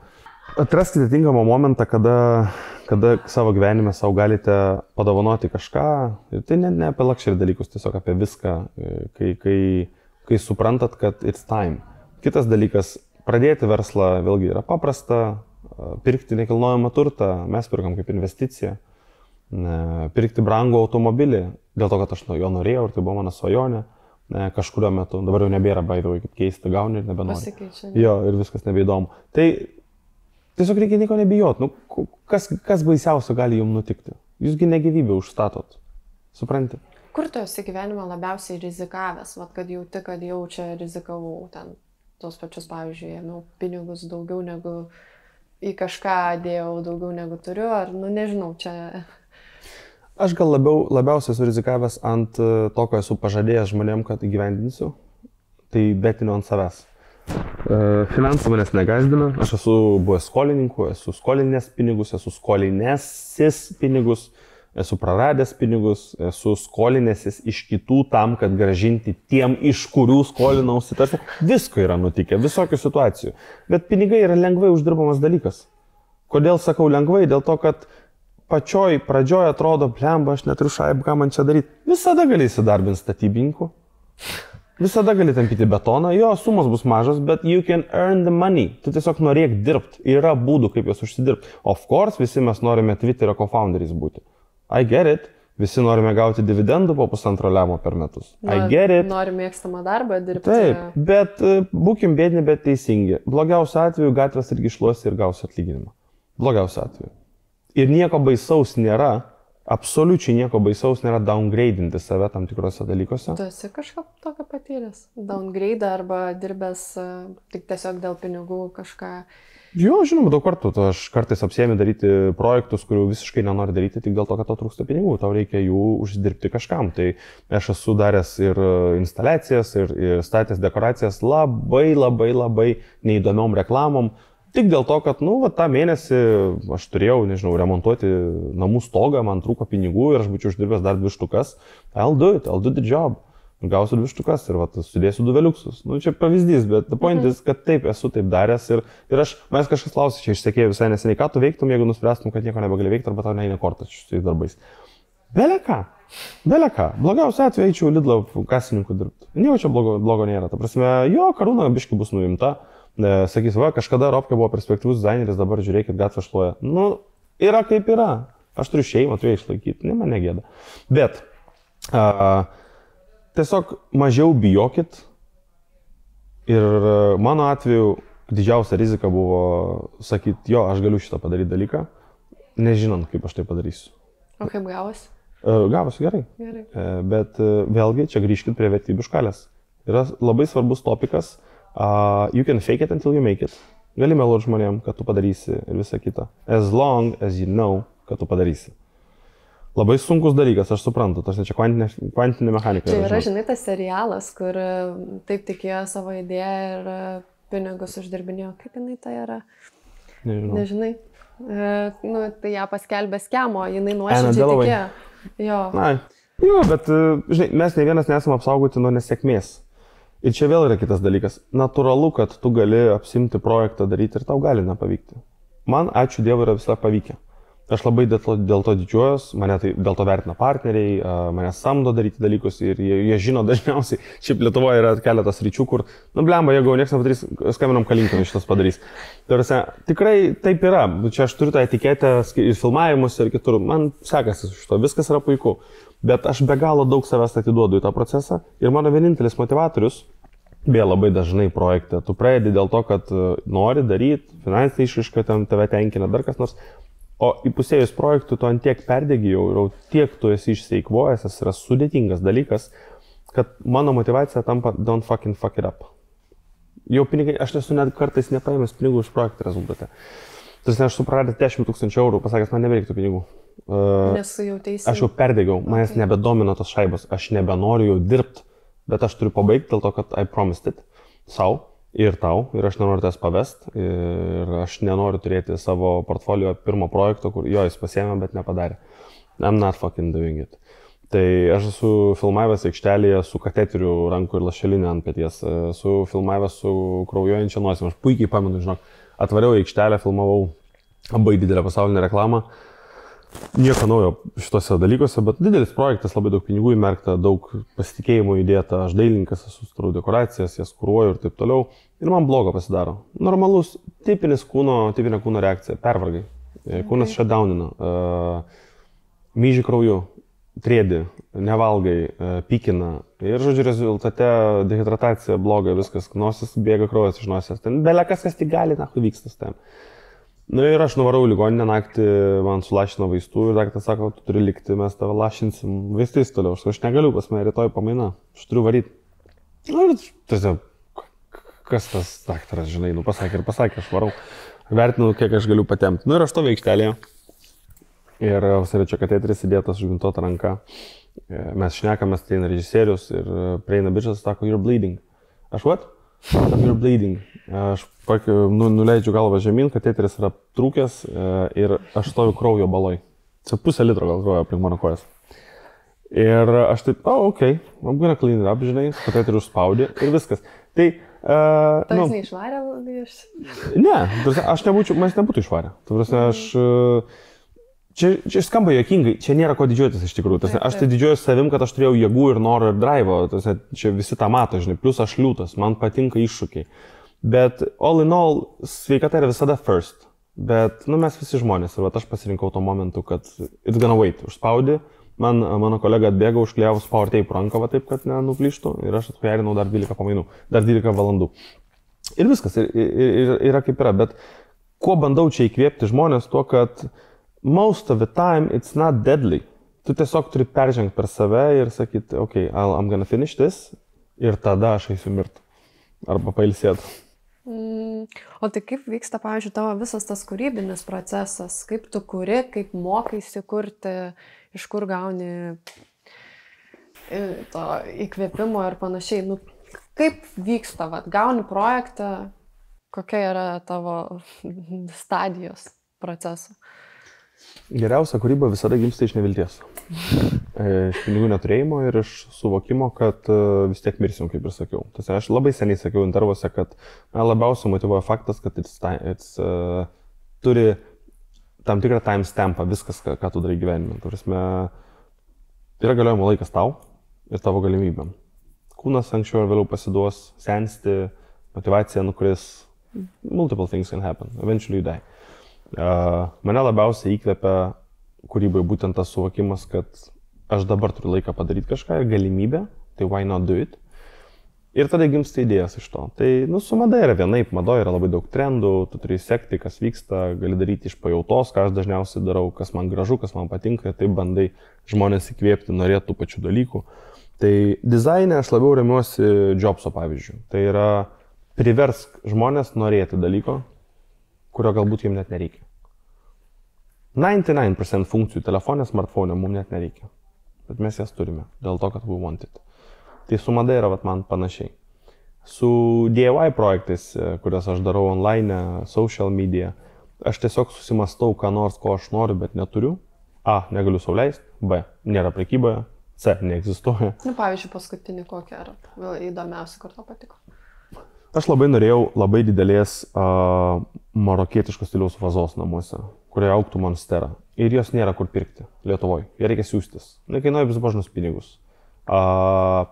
Atraskite tinkamą momentą, kada savo gyvenime savo galite padovanoti kažką. Ir tai ne apie luxury dalykus, tiesiog apie viską, kai suprantat, kad it's time. Kitas dalykas, pradėti verslą vėlgi yra paprasta, pirkti nekilnojamą turtą, mes pirkam kaip investiciją, pirkti brangų automobilį, dėl to, kad aš nuo jo norėjau ir tai buvo mano svajonė kažkurio metu, dabar jau nebėra, by the way, kaip keista, gauni ir nebenori. Pasikeičia. Jo, ir viskas nebeįdomu. Tai tiesiog reikia nieko nebijot, kas baisiausio gali jums nutikti? Jūsgi negyvybę užstatot, supranti? Kur tu esi gyvenime labiausiai rizikavęs, kad jauti, kad jau čia rizikavau ten? Tos pačius, pavyzdžiui, ėmiau pinigus daugiau negu į kažką dėjau, daugiau negu turiu, ar, nežinau, čia... Aš gal labiausiai esu rizikavęs ant to, ko esu pažadėjęs žmonėm, kad įgyvendinsiu, tai betiniu ant savęs. Finansų manęs negazdina, aš esu buvęs skolininku, esu skolinęs pinigus, esu skolinęsis pinigus, esu praradęs pinigus, esu skolinęsis iš kitų tam, kad gražinti tiem, iš kurių skolinausi. Tarsi visko yra nutikę, visokių situacijų. Bet pinigai yra lengvai uždirbamas dalykas. Kodėl sakau lengvai? Dėl to, kad pačioj pradžioj atrodo, blemba, aš neturiu šaib, ką man čia daryti. Visada gali įsidarbinti statybininku. Visada gali tampyti betoną. Jo, sumos bus mažas, bet you can earn the money. Tu tiesiog norėk dirbti. Yra būdų, kaip jas užsidirbti. Of course, visi mes norime Twitterio co-founderiais būti. I get it. Visi norime gauti dividendų po 1,5 lemo per metus. I get it. Nori mėgstamą darbą dirbti. Taip, bet būkim bėdini, bet teisingi. Blogiausiu atveju gatvės irgi iššluosi ir gausi atlyginimą. Blogiausiu atveju. Ir nieko baisaus nėra, absoliučiai nieko baisaus nėra downgradinti save tam tikrose dalykuose. Tu esi kažką tokio patyręs? Downgrade arba dirbęs tik tiesiog dėl pinigų kažką... Jo, žinoma, daug kartų. Aš kartais apsiėmė daryti projektus, kurių visiškai nenori daryti tik dėl to, kad tau trūksta pinigų. Tau reikia jų uždirbti kažkam. Tai aš esu daręs ir instaliacijas, ir statęs dekoracijas labai neįdomiom reklamom. Tik dėl to, kad, tą mėnesį aš turėjau, remontuoti namų stogą, man trūko pinigų ir aš būčiau uždirbęs dar 2 štukas. I'll do the job. Gausiu 2 štukas ir sudėsiu 2 veliuksus. Čia pavyzdys, bet point is, kad taip esu taip daręs ir mes kažkas klausė, čia išsekėjau visai neseniai, ką tu veiktum, jeigu nuspręstum, kad nieko nebegali veikti arba tau neina kortas šitais darbais. Beleką. Blogiausiu atveju eičiau Lidlo kasininku dirbti. Nieko čia blogo nėra. Ta prasme, jo, karūna biški bus nuimta. Sakys, kažkada Robke buvo perspektyvus dizaineris, dabar žiūrėkit, gatvę šluoja. Yra kaip yra. Aš turiu šeimą, turiu išlaikyti, man negėda. Bet tiesiog mažiau bijokit ir mano atveju didžiausia rizika buvo sakyti, jo, aš galiu šitą padaryti dalyką, nežinant, kaip aš tai padarysiu. O kaip gavosi? Gavosi gerai. Bet vėlgi, čia grįžkit prie vertybių škalės. Yra labai svarbus topikas, you can fake it until you make it. Gali meluoti žmonėm, kad tu padarysi ir visa kita. As long as you know, kad tu padarysi. Labai sunkus dalykas, aš suprantu, tarsi čia kvantinė mechanika. Čia yra, žinai, tas serialas, kur taip tikėjo savo idėją ir pinigus uždirbinėjo. Kaip jinai tai yra? Nežinai. Tai ją paskelbė skemo, jinai nuoširdžiai tikėjo. Jo, bet, žinai, mes ne vienas nesame apsaugoti nuo nesėkmės. Ir čia vėl yra kitas dalykas. Natūralu, kad tu gali apsimti projektą daryti ir tau gali nepavykti. Man, ačiū Dievui, yra visą pavykę. Aš labai dėl to didžiuojas, mane tai dėl to vertina partneriai, mane samdo daryti dalykus ir jie žino dažniausiai, šiaip Lietuvoje yra keletas ryčių, kur, blemba, jeigu niekas nepadarys, skambinam Kalinkinui šitas padarys. Tikrai taip yra, čia aš turiu tą etiketę, filmavimus ir kitur, man sekasi su šito, viskas yra puiku, bet aš be galo daug savęs atiduodu į tą procesą ir mano vienintelis motivatorius Beje, labai dažnai projekte. Tu pradedi dėl to, kad nori daryti, finansinė išraiška ten tave tenkina, dar kas nors. O įpusėjus projektų tu ant tiek perdegi jau tiek tu esi išseikvojęs, tas yra sudėtingas dalykas, kad mano motivacija tampa don't fucking fuck it up. Jau pinigai, aš esu net kartais nepaėmęs pinigų iš projektų rezultate. Tarsi aš supradęs 10 000 eurų, pasakęs, man nebereiktų pinigų. Nesu jau teisingai. Aš jau perdegiau, manęs nebedomino tos šaibos, aš nebenoriu jau dirbti, bet aš turiu pabaigti dėl to, kad I promised it sau ir tau, ir aš nenoriu tas pavest, ir aš nenoriu turėti savo portfolio pirmo projekto, kur jo jis pasiėmė, bet nepadarė. I'm not fucking doing it. Tai aš esu filmavęs aikštelėje su kateteriu rankų ir lašelinė ant peties, esu filmavęs su kraujuojančia nosim, aš puikiai pamenu, žinok, atvariau aikštelę, filmavau labai didelę pasaulinę reklamą, nieko naujo šitose dalykuose, bet didelis projektas, labai daug pinigų įmerkta, daug pasitikėjimo įdėta, aš dailininkas, esu starau dekoracijas, jas kuruoju ir taip toliau, ir man blogo pasidaro. Normalus, tipinė kūno reakcija, pervargai, kūnas shutdownina, myži krauju. Trėdi, nevalgai, pykina ir, žodžiu, rezultate dehidratacija bloga, viskas, nosis bėga kraujas iš nosies, ten belekas, kas tik gali, vyksta ten. Na ir aš nuvarau į ligoninę naktį, man sulašino vaistų ir daktaras sako, tu turi likti, mes tave lašinsim vaistais toliau, aš negaliu, pas mane rytoj pamaina, aš turiu varyti. Na ir tiesiog, kas tas daktaras, žinai, pasakė, aš varau, vertinu, kiek aš galiu patempti. Nu ir aš to aikštelėje. Ir vasarečio kateteris įdėtas žuvintuota ranka. Mes šnekamės, tai režisierius ir prieina bičas, sako, you're bleeding. Aš what? Sako, you're bleeding. Aš nuleidžiu galvą žemyn, kateteris yra trūkęs ir aš stoju kraujo baloj. Čia pusę litro gal kraujo aplink mano kojas. Ir aš taip, okay, I'm gonna clean it up, žinai, kateterį užspaudė ir viskas. Tai... Tavęs neišvarė iš... Ne, aš nebūčiau, mes nebūtų išvarę. Aš... Čia skamba juokingai, čia nėra ko didžiuotis iš tikrųjų. Aš tai didžiuoju savim, kad aš turėjau jėgų ir noro ir drivo. Čia visi tą mato, žinai, plus aš liūtas, man patinka iššūkiai. Bet all in all, sveikata yra visada first. Bet, mes visi žmonės ir aš pasirinkau to momentu, kad it's gonna wait. Užspaudė, mano kolega atbėga, užklijavo power tape ranką, taip, kad nenuplyštų ir aš atperinau dar 12 pamainų, dar 12 valandų. Ir viskas, ir yra kaip yra. Bet kuo bandau čia įkvėpti žmonės, tuo, kad most of the time it's not deadly. Tu tiesiog turi peržengti per save ir sakyti, okay, I'm gonna finish this ir tada aš eisiu mirti. Arba pailsėti. O tai kaip vyksta, pavyzdžiui, tavo visas tas kūrybinis procesas? Kaip tu kuri, kaip mokaisi kurti, iš kur gauni to įkvėpimo ir panašiai? Kaip vyksta, gauni projektą, kokia yra tavo stadijos proceso? Geriausia kūryba visada gimsta iš nevilties. Iš pinigų neturėjimo ir iš suvokimo, kad vis tiek mirsim, kaip ir sakiau. Aš labai seniai sakiau intervuose, kad labiausiai motyvuoja faktas, kad turi tam tikrą time stampą viskas, ką tu darai gyvenime. Yra galiojimo laikas tau ir tavo galimybėm. Kūnas anksčiau ir vėliau pasiduos, sensti, motivacija nukris, multiple things can happen, eventually you die. Mane labiausiai įkvepia kūrybai būtent tas suvokimas, kad aš dabar turiu laiką padaryti kažką ir galimybę, tai why not do it? Ir tada gimsta idėjas iš to. Tai, su mada yra vienaip, madoje yra labai daug trendų, tu turi sekti, kas vyksta, gali daryti iš pajautos, ką aš dažniausiai darau, kas man gražu, kas man patinka, ir taip bandai žmonės įkvėpti, norėti tų pačių dalykų. Tai dizaine aš labiau remiuosi Jobso pavyzdžiu. Tai yra priversk žmonės norėti dalyko, kurio galbūt jiems net nereikia. 99% funkcijų telefonė, smartphone mums net nereikia. Bet mes jas turime, dėl to, kad we want it. Tai su mada yra man panašiai. Su DIY projektais, kurias aš darau online, social media, aš tiesiog susimastau, ką nors, ko aš noriu, bet neturiu. A, negaliu sau leisti. B, nėra prekyboje. C, neegzistuoja. Pavyzdžiui, paskutinį kokią yra įdomiausia, kur to patiko? Aš labai norėjau labai didelės marokietiškos stiliaus vazos namuose, kurioje augtų monstera. Ir jos nėra kur pirkti Lietuvoje. Jie reikia siūstis. Kainuoja visbožnus pinigus.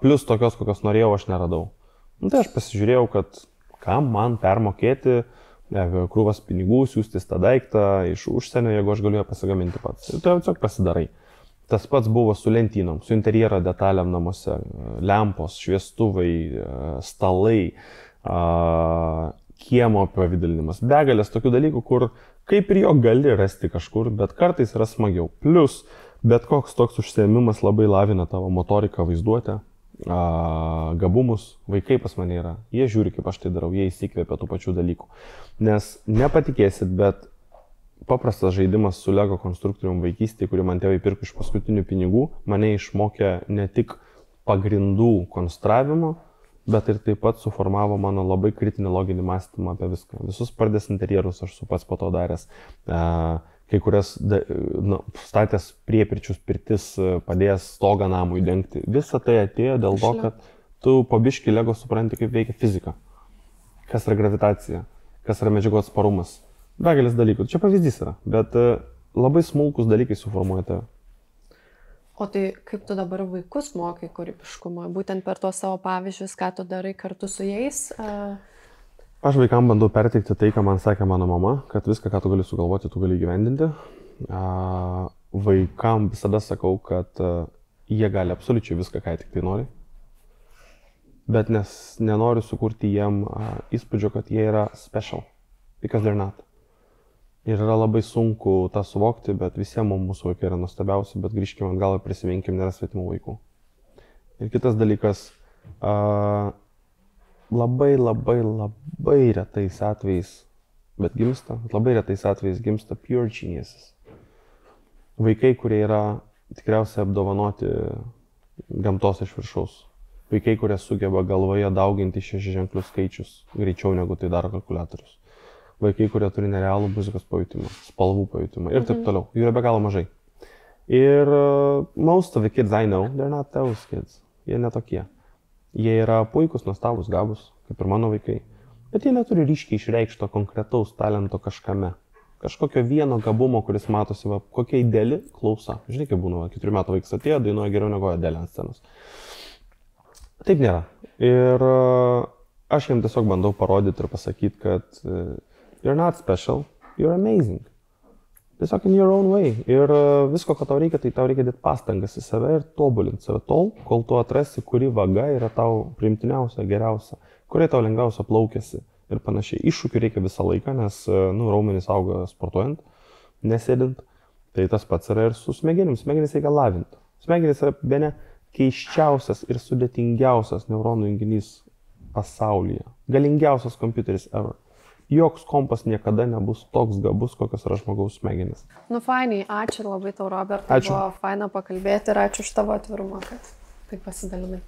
Plus tokios, kokios norėjau, aš neradau. Tai aš pasižiūrėjau, kad kam man permokėti krūvas pinigų, siūstis tą daiktą iš užsienio, jeigu aš galiu ją pasigaminti pats. Ir tu tiesiog pasidarai. Tas pats buvo su lentynom, su interjero detalėm namuose, lempos, šviestuvai, stalai, kiemo pavidalinimas, begalės tokių dalykų, kur kaip ir jo gali rasti kažkur, bet kartais yra smagiau. Plus, bet koks toks užsiėmimas labai lavina tavo motoriką, vaizduotę, gabumus. Vaikai pas mane yra, jie žiūri, kaip aš tai darau, jie įsikvėpia tų pačių dalykų. Nes nepatikėsit, bet paprastas žaidimas su Lego konstruktorium vaikystėje, kurį man tėvai pirko iš paskutinių pinigų, mane išmokė ne tik pagrindų konstravimo, bet ir taip pat suformavo mano labai kritinį loginį mąstymą apie viską. Visus pardės interjerus aš su pats po to daręs, kai kurias statęs priepirčius, pirtis, padėjęs stogą namui dengti. Visa tai atėjo dėl to, kad tu po biškį Lego supranti, kaip veikia fizika, kas yra gravitacija, kas yra medžiagos atsparumas. Begalės dalykų. Čia pavyzdys yra, bet labai smulkus dalykai suformuoja tave. O tai kaip tu dabar vaikus mokai kūrybiškumo? Būtent per tuos savo pavyzdžius, ką tu darai kartu su jais? Aš vaikam bandau perteikti tai, ką man sakė mano mama, kad viską, ką tu gali sugalvoti, tu gali įgyvendinti. Vaikam visada sakau, kad jie gali absoliučiai viską, ką tik tai nori. Bet nenoriu sukurti jiem įspūdžio, kad jie yra special. Because they're not. Ir yra labai sunku tą suvokti, bet visiems mūsų vaikai yra nuostabiausi, bet grįžkime atgal ir prisiminkim, nėra svetimų vaikų. Ir kitas dalykas, labai retais atvejais, bet labai retais atvejais gimsta pure geniuses. Vaikai, kurie yra tikriausiai apdovanoti gamtos iš viršaus. Vaikai, kurie sugeba galvoje dauginti 6 ženklius skaičius greičiau negu tai daro kalkuliatorius. Vaikai, kurie turi nerealų muzikos pajutimą, spalvų pajutimą ir taip toliau. Jų yra be galo mažai. Ir most of the kids I know, they're not those kids. Jie netokie. Jie yra puikus, nuostabus, gabus, kaip ir mano vaikai. Bet jie neturi ryškiai išreikšto konkretaus talento kažkame. Kažkokio vieno gabumo, kuris matosi, kokia ideali klausa. Žinai, kaip būna, 4 metų vaikas atėjo, dainuoja geriau negu Adelė ant scenos. Taip nėra. Ir aš jiems tiesiog bandau parodyti ir pasakyti, kad you're not special, you're amazing. Tiesiog in your own way. Ir visko, ko tau reikia, tai tau reikia dėti pastangas į save ir tobulinti save tol, kol tu atrasi, kuri vaga yra tau priimtiniausia, geriausia, kuriai tau lengviausia plaukiasi ir panašiai. Iššūkių reikia visą laiką, nes raumenys auga sportuojant, nesėdint. Tai tas pats yra ir su smegenims. Smegenys reikia lavinti. Smegenys yra bene keiščiausias ir sudėtingiausias neuronų junginys pasaulyje. Galingiausias kompiuteris ever. Joks kompas niekada nebus toks gabus, kokios yra žmogaus smegenys. Nu, fainai, ačiū labai tau, Robert. Buvo faina pakalbėti ir ačiū už tavo atvirumą, kad taip pasidalinai.